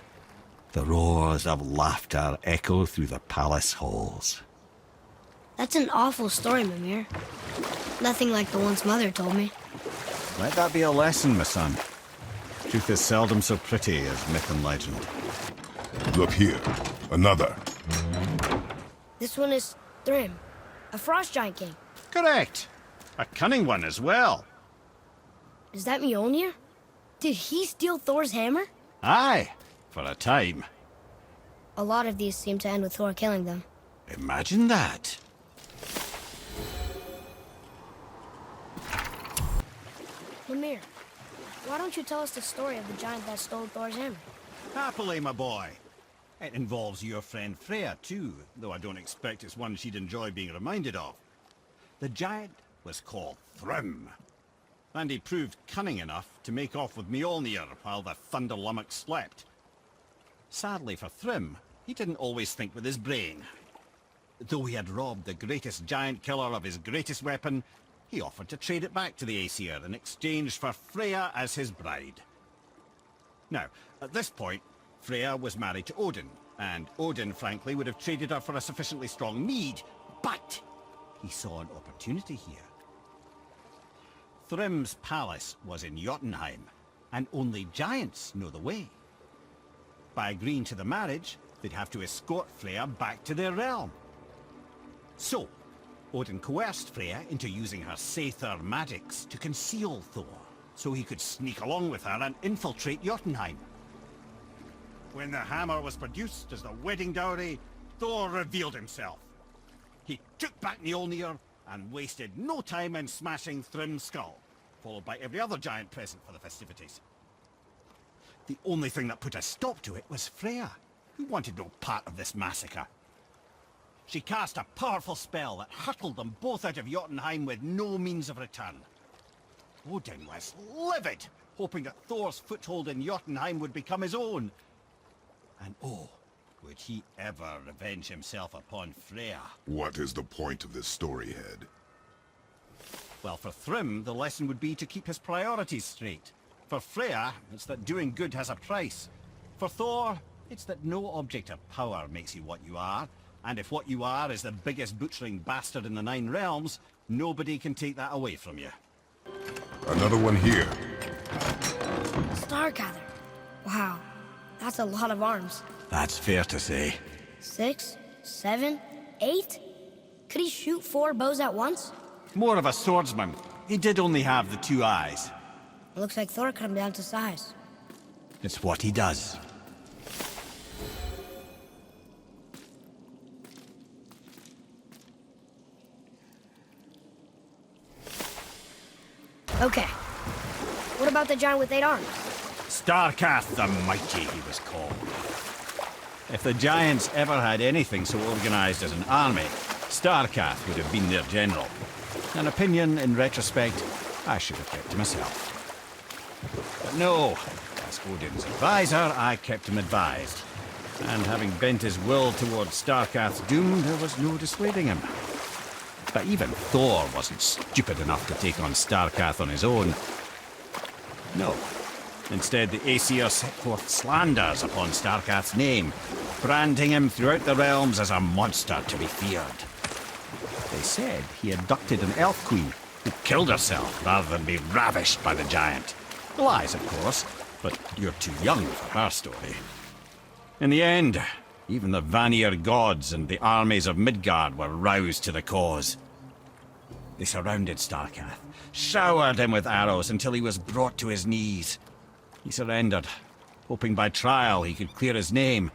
the roars of laughter echo through the palace halls. That's an awful story, Mimir. Nothing like the ones Mother told me. Let that be a lesson, my son. Truth is seldom so pretty as myth and legend. Look here. Another. This one is Thrym, a frost giant king. Correct. A cunning one as well. Is that Mjolnir? Did he steal Thor's hammer? Aye, for a time. A lot of these seem to end with Thor killing them. Imagine that. Mimir, why don't you tell us the story of the giant that stole Thor's hammer? Happily, my boy. It involves your friend Freya, too, though I don't expect it's one she'd enjoy being reminded of. The giant was called Thrym, and he proved cunning enough to make off with Mjolnir while the Thunder Lummox slept. Sadly for Thrym, he didn't always think with his brain. Though he had robbed the greatest giant killer of his greatest weapon, he offered to trade it back to the Aesir in exchange for Freya as his bride. Now, at this point, Freya was married to Odin, and Odin, frankly, would have traded her for a sufficiently strong mead, but he saw an opportunity here. Thrym's palace was in Jotunheim, and only giants know the way. By agreeing to the marriage, they'd have to escort Freya back to their realm. So, Odin coerced Freya into using her Surtr magics to conceal Thor, so he could sneak along with her and infiltrate Jotunheim. When the hammer was produced as the wedding dowry, Thor revealed himself. He took back Mjolnir and wasted no time in smashing Thrym's skull, followed by every other giant present for the festivities. The only thing that put a stop to it was Freya, who wanted no part of this massacre. She cast a powerful spell that hurtled them both out of Jotunheim with no means of return. Odin was livid, hoping that Thor's foothold in Jotunheim would become his own. And oh, would he ever revenge himself upon Freya? What is the point of this story, Head? Well, for Thrym, the lesson would be to keep his priorities straight. For Freya, it's that doing good has a price. For Thor, it's that no object of power makes you what you are. And if what you are is the biggest butchering bastard in the Nine Realms, nobody can take that away from you. Another one here. Starkad. Wow, that's a lot of arms. That's fair to say. 6, 7, 8? Could he shoot 4 bows at once? More of a swordsman. He did only have the 2 eyes. It looks like Thor cut him down to size. It's what he does. Okay. What about the giant with 8 arms? Starkad the Mighty, he was called. If the Giants ever had anything so organized as an army, Starkad would have been their general. An opinion, in retrospect, I should have kept to myself. But no, as Odin's advisor, I kept him advised. And having bent his will towards Starkad's doom, there was no dissuading him. But even Thor wasn't stupid enough to take on Starkad on his own. No. Instead, the Aesir set forth slanders upon Starkad's name, branding him throughout the realms as a monster to be feared. They said he abducted an elf queen who killed herself rather than be ravished by the giant. Lies, of course, but you're too young for her story. In the end, even the Vanir gods and the armies of Midgard were roused to the cause. They surrounded Starkad, showered him with arrows until he was brought to his knees. He surrendered, hoping by trial he could clear his name.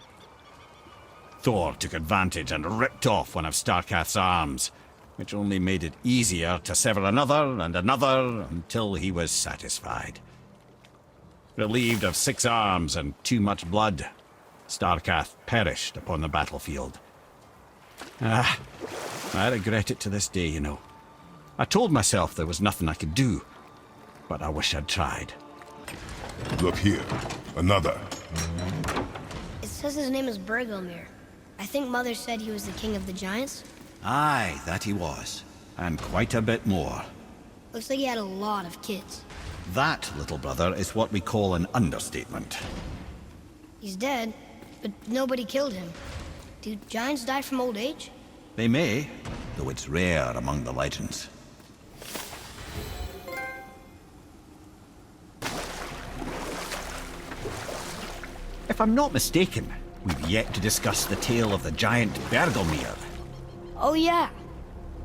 Thor took advantage and ripped off one of Starkad's arms, which only made it easier to sever another and another until he was satisfied. Relieved of 6 arms and too much blood, Starkad perished upon the battlefield. I regret it to this day, you know. I told myself there was nothing I could do, but I wish I'd tried. Look here. Another. It says his name is Bergelmir. I think Mother said he was the king of the giants. Aye, that he was. And quite a bit more. Looks like he had a lot of kids. That, little brother, is what we call an understatement. He's dead, but nobody killed him. Do giants die from old age? They may, though it's rare among the legends. If I'm not mistaken, we've yet to discuss the tale of the giant Bergelmir. Oh yeah.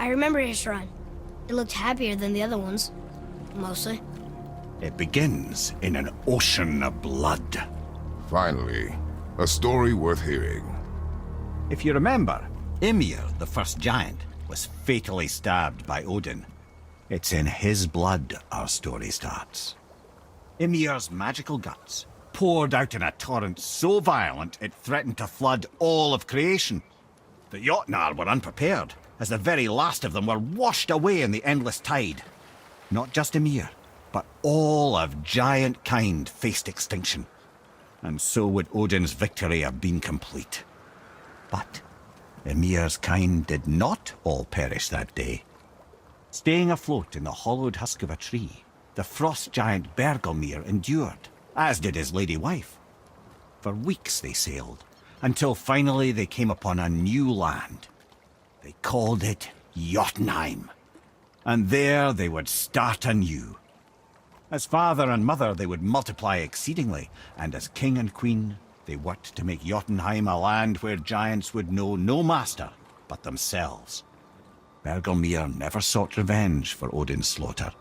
I remember his shrine. It looked happier than the other ones. Mostly. It begins in an ocean of blood. Finally, a story worth hearing. If you remember, Ymir, the first giant, was fatally stabbed by Odin. It's in his blood our story starts. Ymir's magical guts poured out in a torrent so violent it threatened to flood all of creation. The Jotnar were unprepared, as the very last of them were washed away in the endless tide. Not just Ymir, but all of giant kind faced extinction. And so would Odin's victory have been complete. But Ymir's kind did not all perish that day. Staying afloat in the hollowed husk of a tree, the frost giant Bergelmir endured, as did his lady wife. For weeks they sailed, until finally they came upon a new land. They called it Jotunheim. And there they would start anew. As father and mother they would multiply exceedingly, and as king and queen they worked to make Jotunheim a land where giants would know no master but themselves. Bergelmir never sought revenge for Odin's slaughter.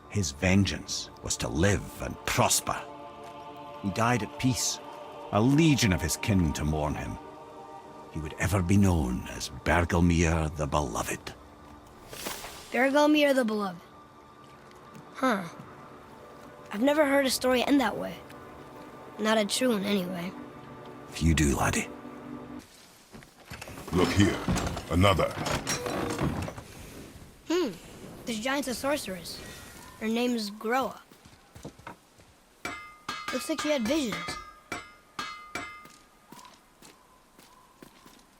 His vengeance was to live and prosper. He died at peace, a legion of his kin to mourn him. He would ever be known as Bergelmir the Beloved. Bergelmir the Beloved. Huh. I've never heard a story end that way. Not a true one, anyway. If you do, laddie. Look here. Another. This giant's a sorceress. Her name is Groa. Looks like she had visions.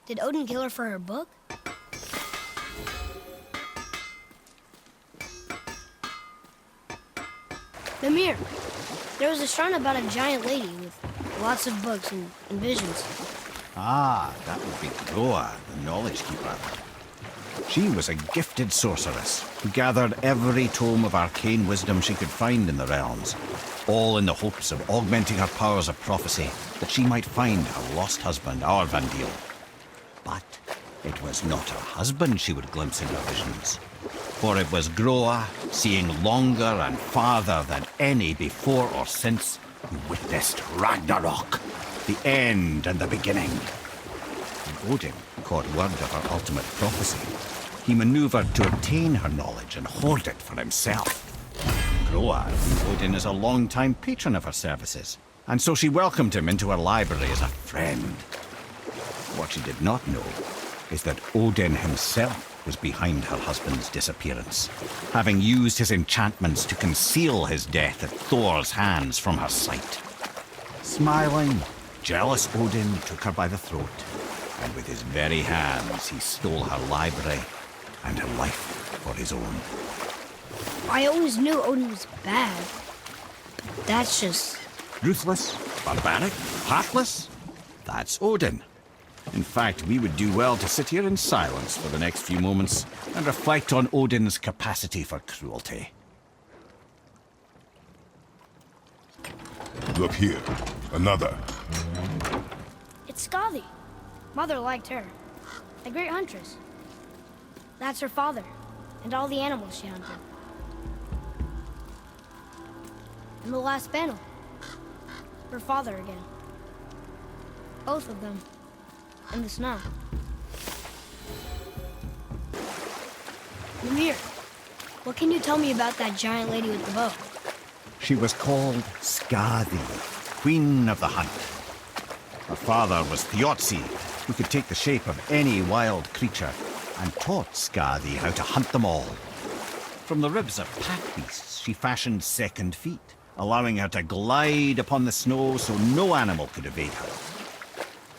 Did Odin kill her for her book? Mimir, there was a shrine about a giant lady with lots of books and visions. Ah, that would be Groa, the Knowledge Keeper. She was a gifted sorceress who gathered every tome of arcane wisdom she could find in the realms, all in the hopes of augmenting her powers of prophecy, that she might find her lost husband, Allfather. But it was not her husband she would glimpse in her visions, for it was Groa, seeing longer and farther than any before or since, who witnessed Ragnarök, the end and the beginning. When Odin caught word of her ultimate prophecy, he maneuvered to obtain her knowledge and hoard it for himself. Groa knew Odin as a long-time patron of her services, and so she welcomed him into her library as a friend. What she did not know is that Odin himself was behind her husband's disappearance, having used his enchantments to conceal his death at Thor's hands from her sight. Smiling, jealous Odin took her by the throat, and with his very hands he stole her library and her life for his own. I always knew Odin was bad. But that's just... Ruthless, barbaric, heartless? That's Odin. In fact, we would do well to sit here in silence for the next few moments and reflect on Odin's capacity for cruelty. Look here. Another. It's Skadi. Mother liked her. A great huntress. That's her father, and all the animals she hunted. In the last panel, her father again. Both of them. In the snow. Mimir, what can you tell me about that giant lady with the bow? She was called Skadi, Queen of the Hunt. Her father was Thiotzi, who could take the shape of any wild creature, and taught Skadi how to hunt them all. From the ribs of pack beasts, she fashioned second feet, allowing her to glide upon the snow so no animal could evade her.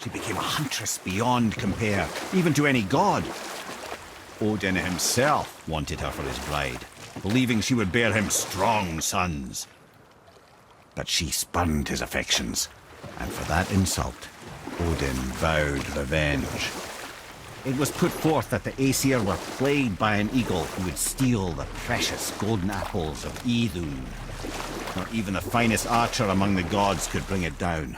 She became a huntress beyond compare, even to any god. Odin himself wanted her for his bride, believing she would bear him strong sons. But she spurned his affections, and for that insult, Odin vowed revenge. It was put forth that the Aesir were plagued by an eagle who would steal the precious golden apples of Idun. Not even the finest archer among the gods could bring it down.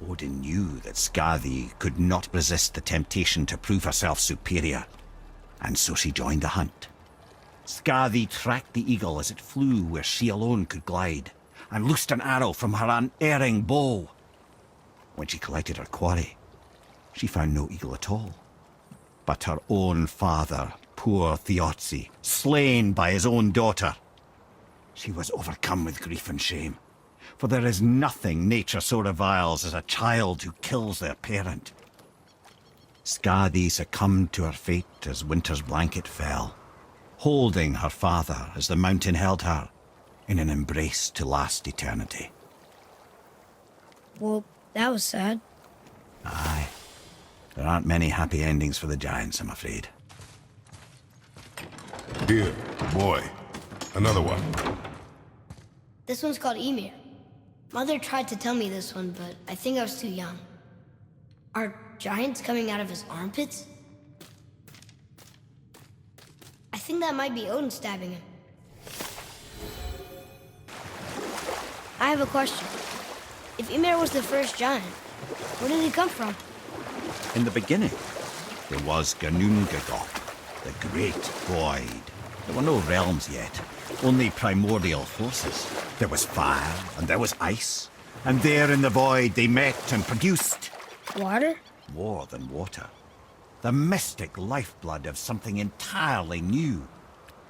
Odin knew that Skadi could not resist the temptation to prove herself superior, and so she joined the hunt. Skadi tracked the eagle as it flew where she alone could glide, and loosed an arrow from her unerring bow. When she collected her quarry, she found no eagle at all, but her own father, poor Thiotzi, slain by his own daughter. She was overcome with grief and shame, for there is nothing nature so reviles as a child who kills their parent. Skadi succumbed to her fate as winter's blanket fell, holding her father as the mountain held her in an embrace to last eternity. Well, that was sad. Aye. There aren't many happy endings for the giants, I'm afraid. Here, boy. Another one. This one's called Ymir. Mother tried to tell me this one, but I think I was too young. Are giants coming out of his armpits? I think that might be Odin stabbing him. I have a question. If Ymir was the first giant, where did he come from? In the beginning, there was Ginnungagap, the Great Void. There were no realms yet, only primordial forces. There was fire, and there was ice, And there in the void they met and produced Water? more than water. The mystic lifeblood of something entirely new.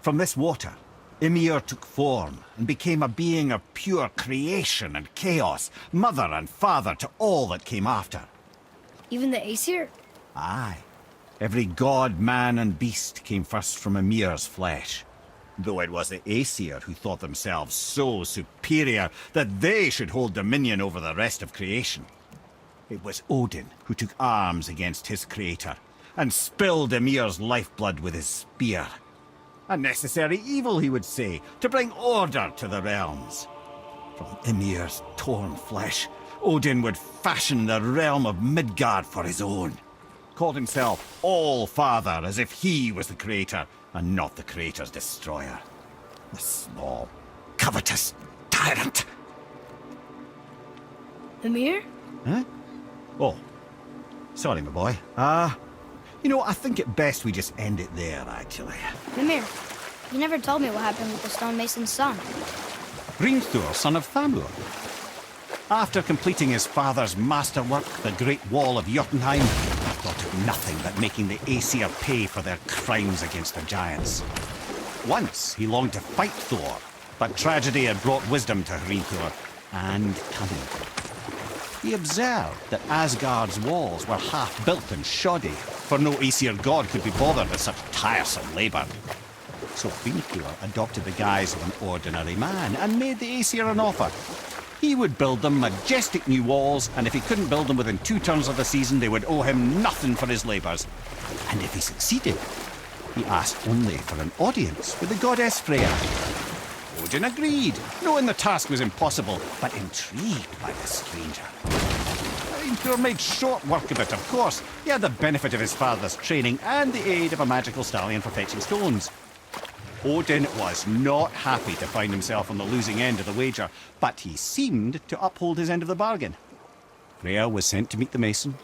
From this water, Ymir took form and became a being of pure creation and chaos, mother and father to all that came after. Even the Aesir? Aye. Every god, man and beast came first from Ymir's flesh. Though it was the Aesir who thought themselves so superior that they should hold dominion over the rest of creation. It was Odin who took arms against his creator and spilled Ymir's lifeblood with his spear. A necessary evil, he would say, to bring order to the realms. From Ymir's torn flesh, Odin would fashion the realm of Midgard for his own. Called himself Allfather, as if he was the creator, and not the creator's destroyer. The small, covetous tyrant. Mimir? Huh? Oh. Sorry, my boy. You know, I think it best we just end it there, actually. Mimir, you never told me what happened with the stonemason's son. Hrungnir, son of Thamur. After completing his father's masterwork, the Great Wall of Jotunheim, he thought of nothing but making the Aesir pay for their crimes against the giants. Once he longed to fight Thor, but tragedy had brought wisdom to Hrungnir, and cunning. He observed that Asgard's walls were half-built and shoddy, for no Aesir god could be bothered with such tiresome labour. So Hrungnir adopted the guise of an ordinary man and made the Aesir an offer. He would build them majestic new walls, and if he couldn't build them within 2 turns of the season, they would owe him nothing for his labours. And if he succeeded, he asked only for an audience with the goddess Freya. Odin agreed, knowing the task was impossible, but intrigued by the stranger. Hrungnir made short work of it, of course. He had the benefit of his father's training and the aid of a magical stallion for fetching stones. Odin was not happy to find himself on the losing end of the wager, but he seemed to uphold his end of the bargain. Freya was sent to meet the mason,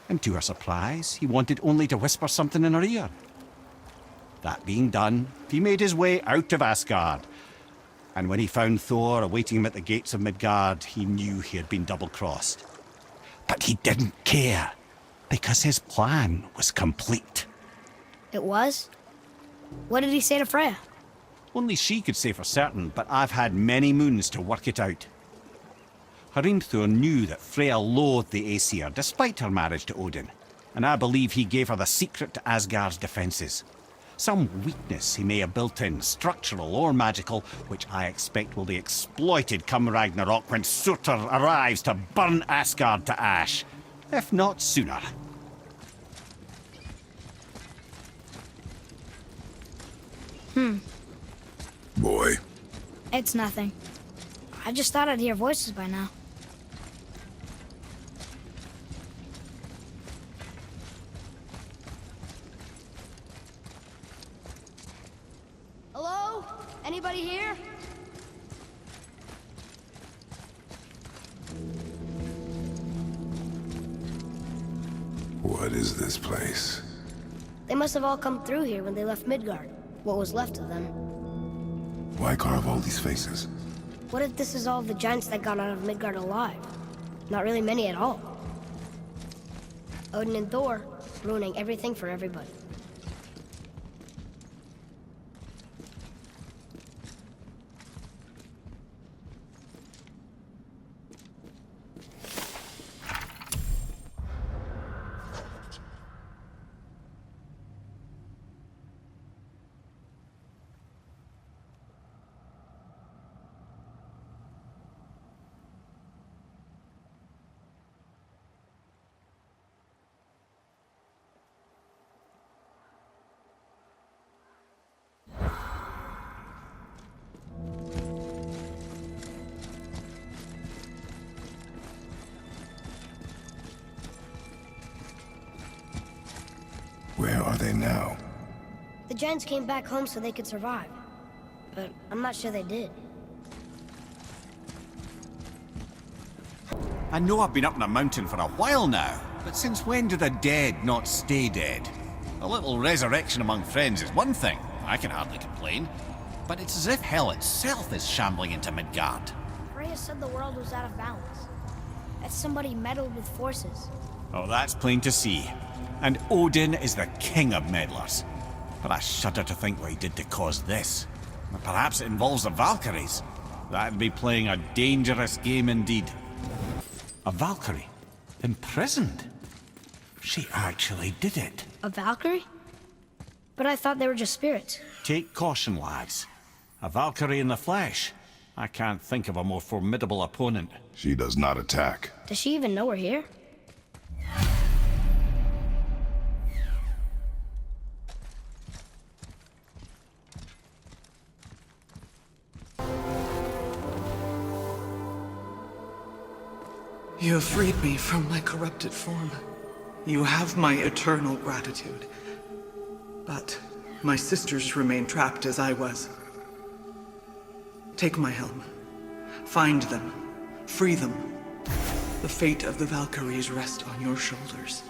and to her surprise, he wanted only to whisper something in her ear. That being done, he made his way out of Asgard, and when he found Thor awaiting him at the gates of Midgard, he knew he had been double-crossed. But he didn't care, because his plan was complete. It was? What did he say to Freya? Only she could say for certain, but I've had many moons to work it out. Hrungnir knew that Freya loathed the Aesir, despite her marriage to Odin, and I believe he gave her the secret to Asgard's defences. Some weakness he may have built in, structural or magical, which I expect will be exploited come Ragnarok when Surtr arrives to burn Asgard to ash, if not sooner. Boy. It's nothing. I just thought I'd hear voices by now. Hello? Anybody here? What is this place? They must have all come through here when they left Midgard. What was left of them. Why carve all these faces? What if this is all the giants that got out of Midgard alive? Not really many at all. Odin and Thor, ruining everything for everybody. Where are they now? The giants came back home so they could survive. But I'm not sure they did. I know I've been up in a mountain for a while now, but since when do the dead not stay dead? A little resurrection among friends is one thing, I can hardly complain. But it's as if hell itself is shambling into Midgard. Freya Freya said the world was out of balance. That somebody meddled with forces. Oh, that's plain to see. And Odin is the king of meddlers. But I shudder to think what he did to cause this. Perhaps it involves the Valkyries. That'd be playing a dangerous game indeed. A Valkyrie? Imprisoned? She actually did it. A Valkyrie? But I thought they were just spirits. Take caution, lads. A Valkyrie in the flesh. I can't think of a more formidable opponent. She does not attack. Does she even know we're here? You have freed me from my corrupted form. You have my eternal gratitude. But my sisters remain trapped as I was. Take my helm. Find them. Free them. The fate of the Valkyries rests on your shoulders.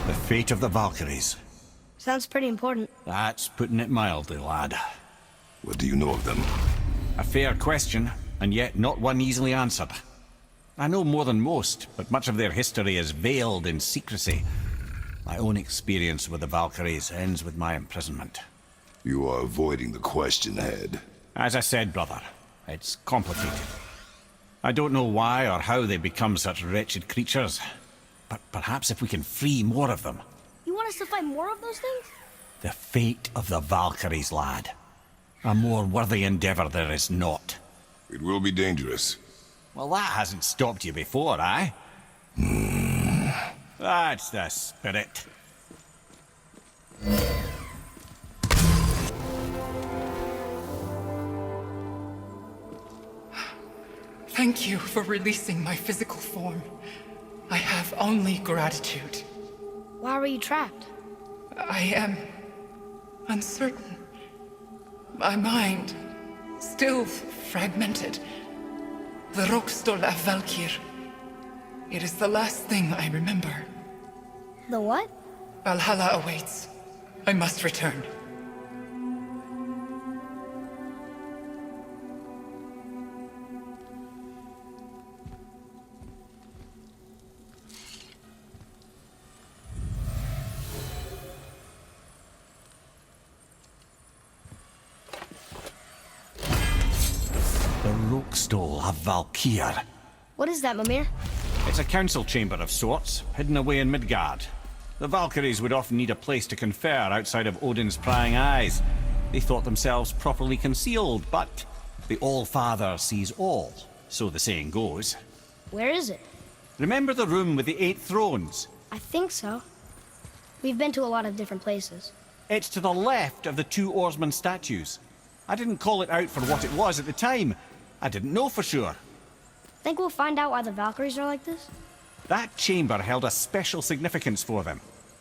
The fate of the Valkyries. Sounds pretty important. That's putting it mildly, lad. What do you know of them? A fair question, and yet not one easily answered. I know more than most, but much of their history is veiled in secrecy. My own experience with the Valkyries ends with my imprisonment. You are avoiding the question, Head. As I said, brother, it's complicated. I don't know why or how they become such wretched creatures, but perhaps if we can free more of them. You want us to fight more of those things? The fate of the Valkyries, lad. A more worthy endeavor there is not. It will be dangerous. Well, that hasn't stopped you before, eh? That's the spirit. Thank you for releasing my physical form. I have only gratitude. Why were you trapped? I am uncertain. My mind, still fragmented. The Rokstol of Valkyr. It is the last thing I remember. The what? Valhalla awaits. I must return. The Rokstol of Valkyr. What is that, Mimir? It's a council chamber of sorts, hidden away in Midgard. The Valkyries would often need a place to confer outside of Odin's prying eyes. They thought themselves properly concealed, but the Allfather sees all, so the saying goes. Where is it? Remember the room with the 8 thrones? I think so. We've been to a lot of different places. It's to the left of the 2 oarsman statues. I didn't call it out for what it was at the time. I didn't know for sure. Think we'll find out why the Valkyries are like this? That chamber held a special significance for them.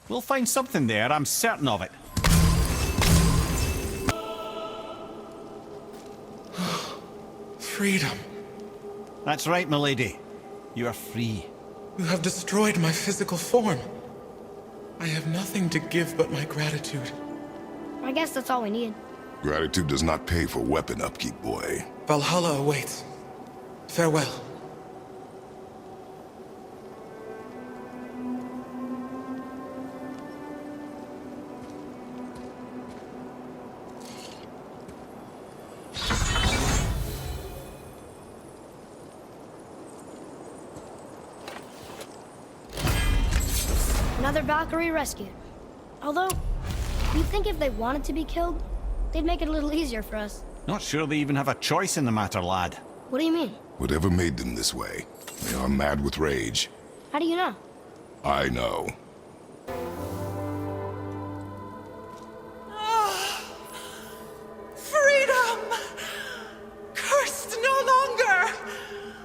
We'll find something there, I'm certain of it. Freedom. That's right, milady. You are free. You have destroyed my physical form. I have nothing to give but my gratitude. I guess that's all we need. Gratitude does not pay for weapon upkeep, boy. Valhalla awaits. Farewell. Another Valkyrie rescued. Although, you'd think if they wanted to be killed, they'd make it a little easier for us. Not sure they even have a choice in the matter, lad. What do you mean? Whatever made them this way, they are mad with rage. How do you know? I know. Freedom! Cursed no longer!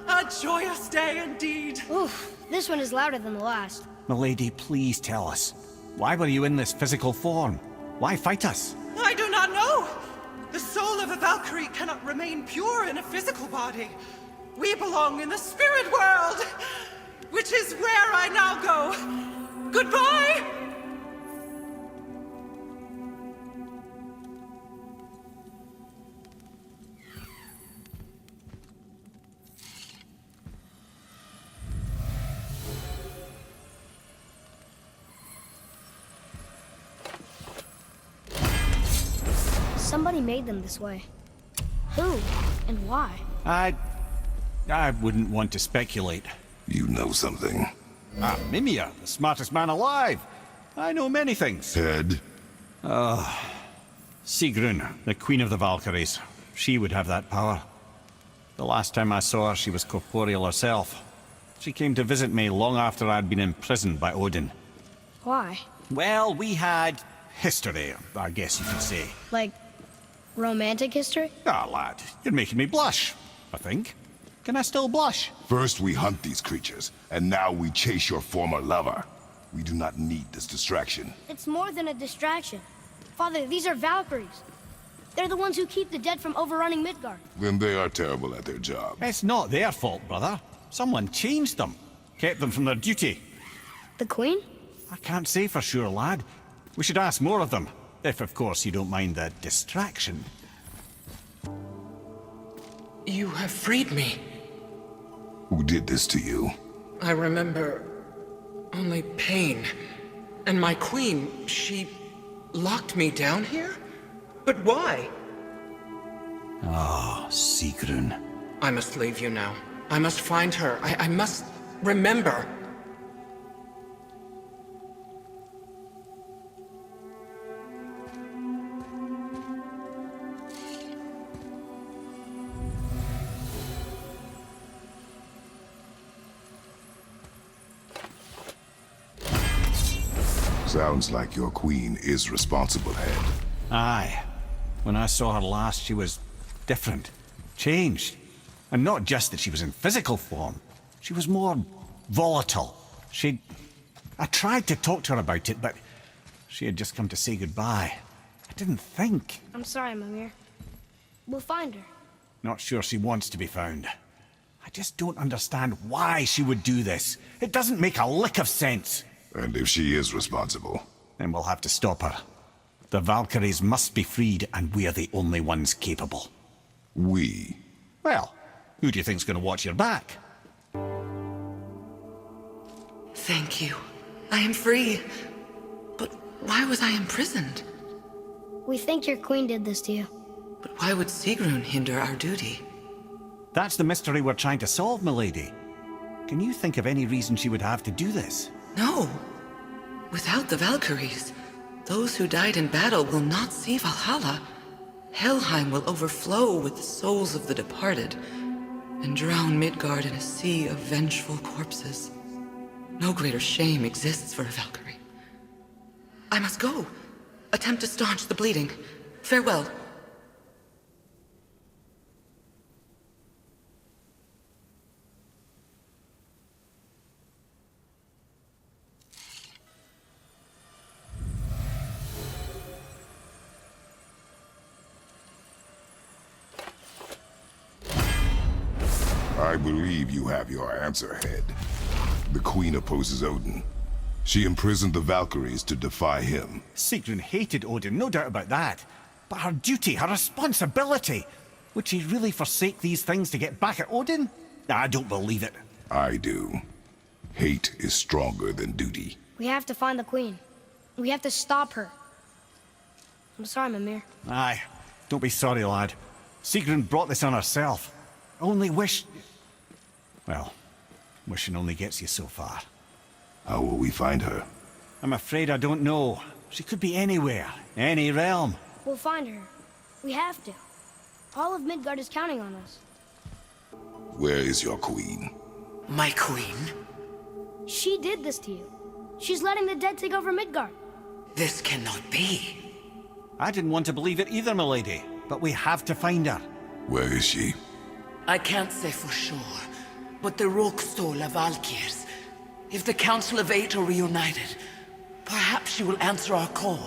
A joyous day indeed. Oof, this one is louder than the last. Milady, please tell us. Why were you in this physical form? Why fight us? I do not know. The soul of a Valkyrie cannot remain pure in a physical body. We belong in the spirit world, which is where I now go. Goodbye! Somebody made them this way. Who and why? I wouldn't want to speculate. You know something. Mimir, the smartest man alive. I know many things. Head? Sigrun, the Queen of the Valkyries. She would have that power. The last time I saw her, she was corporeal herself. She came to visit me long after I'd been imprisoned by Odin. Why? Well, we had history, I guess you could say. Like, romantic history? Ah, lad, you're making me blush, I think. Can I still blush? First we hunt these creatures, and now we chase your former lover. We do not need this distraction. It's more than a distraction. Father, these are Valkyries. They're the ones who keep the dead from overrunning Midgard. Then they are terrible at their job. It's not their fault, brother. Someone changed them. Kept them from their duty. The Queen? I can't say for sure, lad. We should ask more of them. If, of course, you don't mind the distraction. You have freed me. Who did this to you? I remember only pain. And my queen, she locked me down here? But why? Ah, Sigrun. I must leave you now. I must find her. I must remember. Sounds like your queen is responsible, Head. Aye. When I saw her last, she was different. Changed. And not just that she was in physical form. She was more volatile. I tried to talk to her about it, but she had just come to say goodbye. I didn't think. I'm sorry, Mimir. We'll find her. Not sure she wants to be found. I just don't understand why she would do this. It doesn't make a lick of sense. And if she is responsible? Then we'll have to stop her. The Valkyries must be freed, and we're the only ones capable. We? Well, who do you think's gonna watch your back? Thank you. I am free. But why was I imprisoned? We think your queen did this to you. But why would Sigrun hinder our duty? That's the mystery we're trying to solve, milady. Can you think of any reason she would have to do this? No. Without the Valkyries, those who died in battle will not see Valhalla. Helheim will overflow with the souls of the departed, and drown Midgard in a sea of vengeful corpses. No greater shame exists for a Valkyrie. I must go. Attempt to staunch the bleeding. Farewell. I believe you have your answer, Head. The Queen opposes Odin. She imprisoned the Valkyries to defy him. Sigrun hated Odin, no doubt about that. But her duty, her responsibility... Would she really forsake these things to get back at Odin? I don't believe it. I do. Hate is stronger than duty. We have to find the queen. We have to stop her. I'm sorry, Mimir. Aye. Don't be sorry, lad. Sigrun brought this on herself. Only wish... Well, wishing only gets you so far. How will we find her? I'm afraid I don't know. She could be anywhere, any realm. We'll find her. We have to. All of Midgard is counting on us. Where is your queen? My queen? She did this to you. She's letting the dead take over Midgard. This cannot be. I didn't want to believe it either, milady. But we have to find her. Where is she? I can't say for sure, but the Rokstol of Valkyries. If the Council of Eight are reunited, perhaps she will answer our call.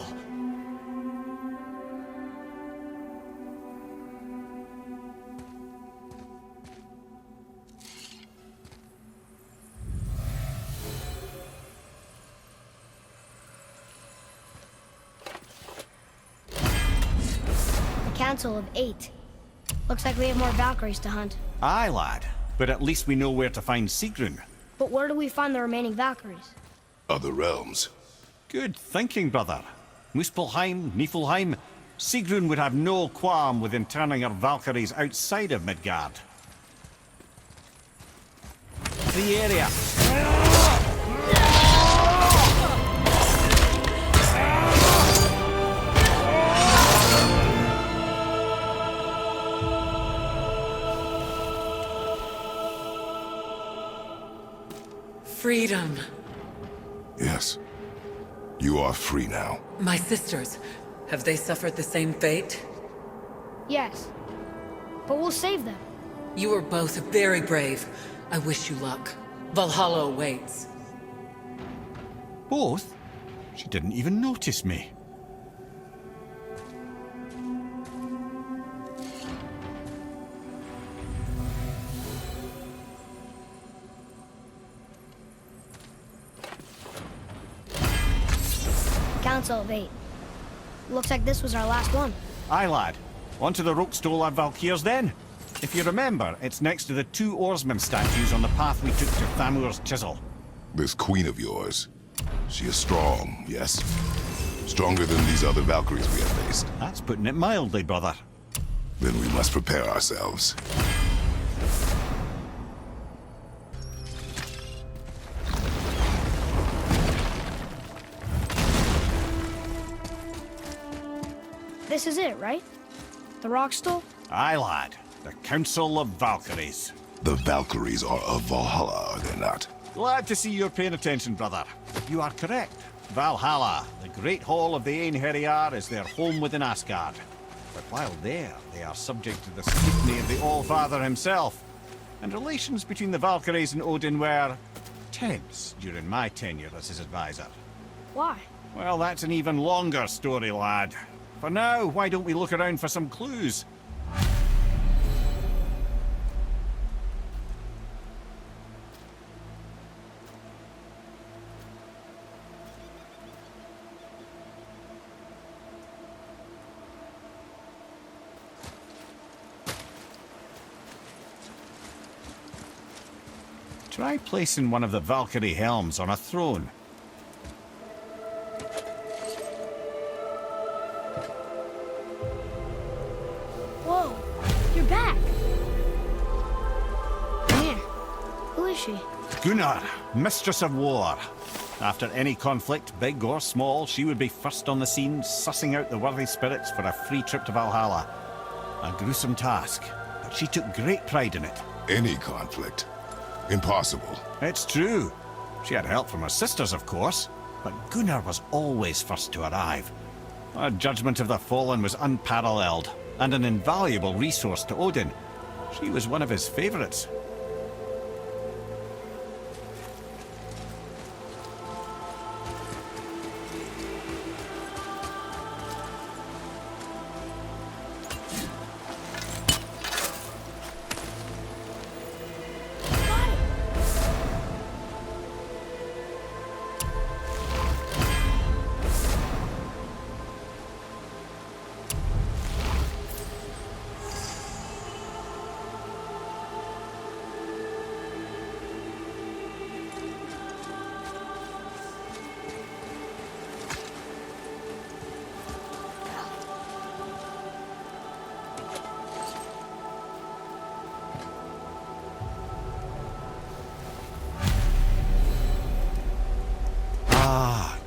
Council of 8. Looks like we have more Valkyries to hunt. Aye, lad. But at least we know where to find Sigrun. But where do we find the remaining Valkyries? Other realms. Good thinking, brother. Muspelheim, Niflheim. Sigrun would have no qualm with interning her Valkyries outside of Midgard. The area. Freedom. Yes. You are free now. My sisters, have they suffered the same fate? Yes. But we'll save them. You are both very brave. I wish you luck. Valhalla awaits. Both? She didn't even notice me. Council of 8. Looks like this was our last one. Aye, lad. On to the Rokstol and Valkyrs then. If you remember, it's next to the 2 oarsmen statues on the path we took to Thamur's chisel. This queen of yours, she is strong, yes? Stronger than these other Valkyries we have faced. That's putting it mildly, brother. Then we must prepare ourselves. This is it, right? The Rockstall? Aye, lad. The Council of Valkyries. The Valkyries are of Valhalla, are they not? Glad to see you're paying attention, brother. You are correct. Valhalla, the great hall of the Einherjar, is their home within Asgard. But while there, they are subject to the scrutiny of the Allfather himself. And relations between the Valkyries and Odin were tense during my tenure as his advisor. Why? Well, that's an even longer story, lad. For now, why don't we look around for some clues? Try placing one of the Valkyrie helms on a throne. Whoa, you're back. Mimir, who is she? Gunnar, Mistress of War. After any conflict, big or small, she would be first on the scene, sussing out the worthy spirits for a free trip to Valhalla. A gruesome task, but she took great pride in it. Any conflict. Impossible. It's true. She had help from her sisters, of course, but Gunnar was always first to arrive. Her judgment of the fallen was unparalleled, and an invaluable resource to Odin. She was one of his favorites.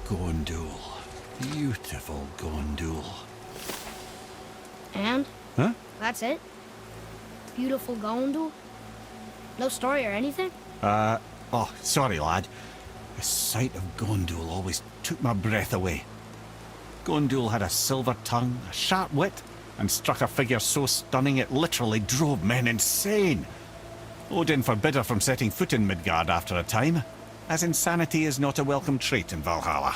Gondul. Beautiful Gondul. And? Huh? That's it? Beautiful Gondul? No story or anything? Oh, sorry, lad. The sight of Gondul always took my breath away. Gondul had a silver tongue, a sharp wit, and struck a figure so stunning it literally drove men insane. Odin forbid her from setting foot in Midgard after a time, as insanity is not a welcome trait in Valhalla.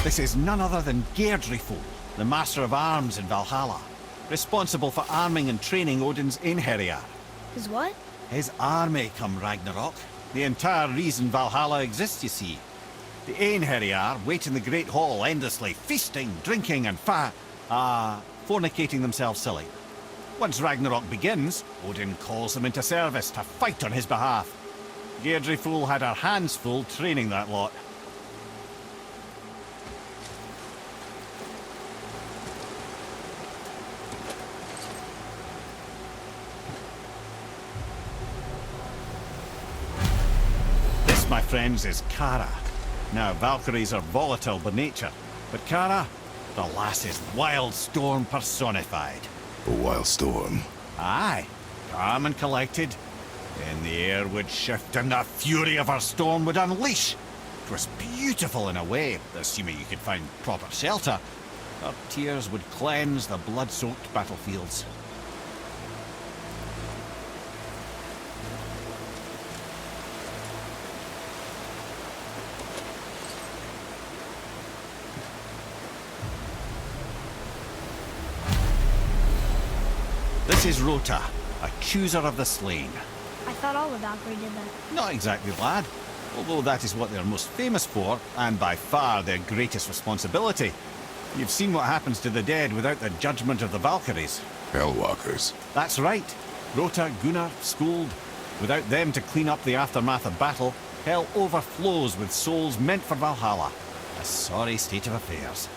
This is none other than Geirdrifol, the Master of Arms in Valhalla. responsible for arming and training Odin's Einherjar. His what? His army come Ragnarok. The entire reason Valhalla exists, you see. The Einherjar wait in the Great Hall endlessly, feasting, drinking, and fornicating themselves silly. Once Ragnarok begins, Odin calls them into service to fight on his behalf. Deirdre Fool had her hands full training that lot. This, my friends, is Kara. Now, Valkyries are volatile by nature, but Kara, the lass is wild storm personified. A wild storm. Aye, calm and collected. Then the air would shift and the fury of her storm would unleash. It was beautiful in a way, assuming you could find proper shelter. Her tears would cleanse the blood-soaked battlefields. This is Rota, accuser of the slain. I thought all the Valkyrie did that. Not exactly, lad. Although that is what they're most famous for, and by far their greatest responsibility. You've seen what happens to the dead without the judgment of the Valkyries. Hellwalkers. That's right. Rota, Gunnar, Skuld. Without them to clean up the aftermath of battle, hell overflows with souls meant for Valhalla. A sorry state of affairs.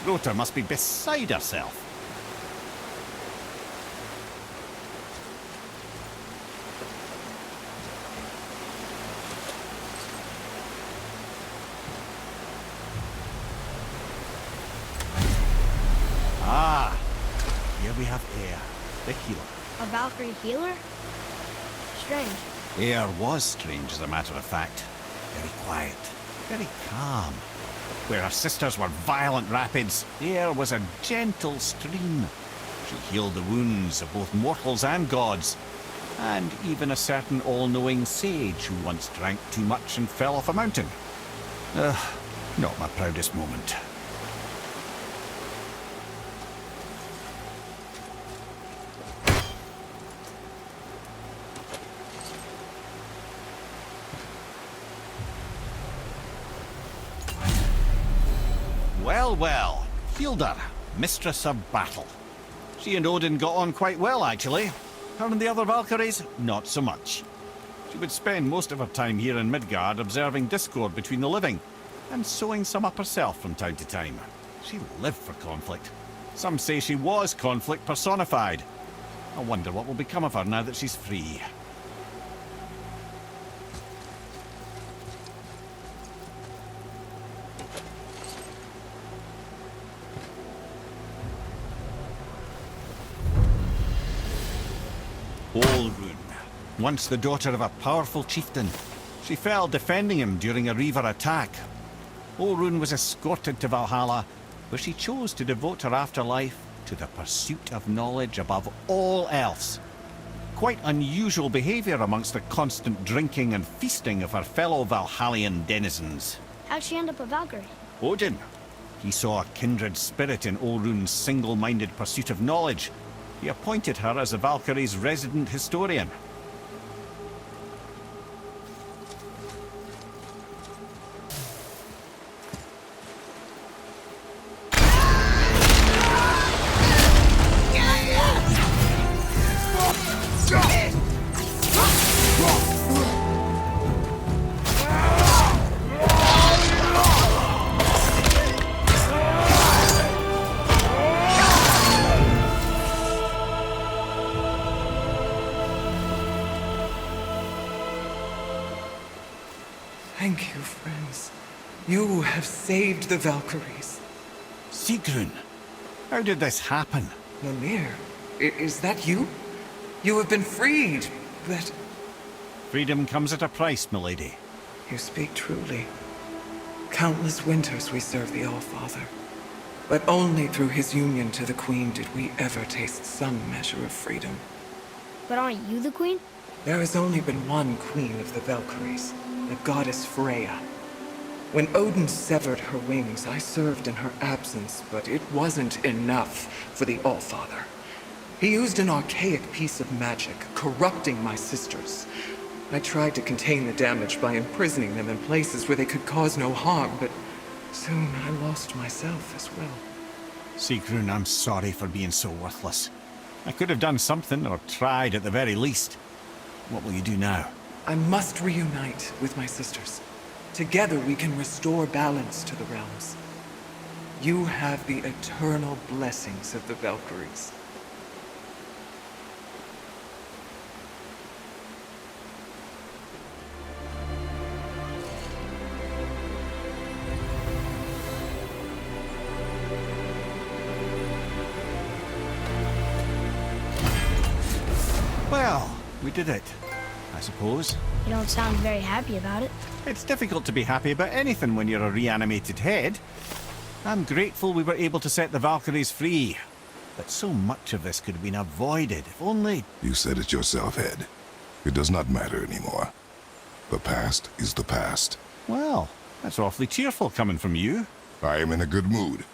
Rota must be beside herself. Ah, here we have Air, the healer. A Valkyrie healer? Strange. Air was strange, as a matter of fact. Very quiet, very calm. Where her sisters were violent rapids, Air was a gentle stream. She healed the wounds of both mortals and gods, and even a certain all-knowing sage who once drank too much and fell off a mountain. Not my proudest moment. Well, Hilda, mistress of battle. She and Odin got on quite well, actually. Her and the other Valkyries, not so much. She would spend most of her time here in Midgard observing discord between the living, and sewing some up herself from time to time. She lived for conflict. Some say she was conflict personified. I wonder what will become of her now that she's free. Hrungnir, once the daughter of a powerful chieftain. She fell defending him during a Reaver attack. Hrungnir was escorted to Valhalla, where she chose to devote her afterlife to the pursuit of knowledge above all else. Quite unusual behavior amongst the constant drinking and feasting of her fellow Valhallian denizens. How'd she end up a Valkyrie? Odin. He saw a kindred spirit in Hrungnir's single-minded pursuit of knowledge. He appointed her as the Valkyrie's resident historian. Thank you, friends. You have saved the Valkyries. Sigrun, how did this happen? Mimir, is that you? You have been freed, but... Freedom comes at a price, milady. You speak truly. Countless winters we serve the Allfather. But only through his union to the Queen did we ever taste some measure of freedom. But aren't you the queen? There has only been one queen of the Valkyries, the goddess Freya. When Odin severed her wings, I served in her absence, but it wasn't enough for the Allfather. He used an archaic piece of magic, corrupting my sisters. I tried to contain the damage by imprisoning them in places where they could cause no harm, but soon I lost myself as well. Sigrun, I'm sorry for being so worthless. I could have done something, or tried at the very least. What will you do now? I must reunite with my sisters. Together we can restore balance to the realms. You have the eternal blessings of the Valkyries. Well, we did it, I suppose. You don't sound very happy about it. It's difficult to be happy about anything when you're a reanimated head. I'm grateful we were able to set the Valkyries free. But so much of this could have been avoided, if only... You said it yourself, Head. It does not matter anymore. The past is the past. Well, that's awfully cheerful coming from you. I am in a good mood.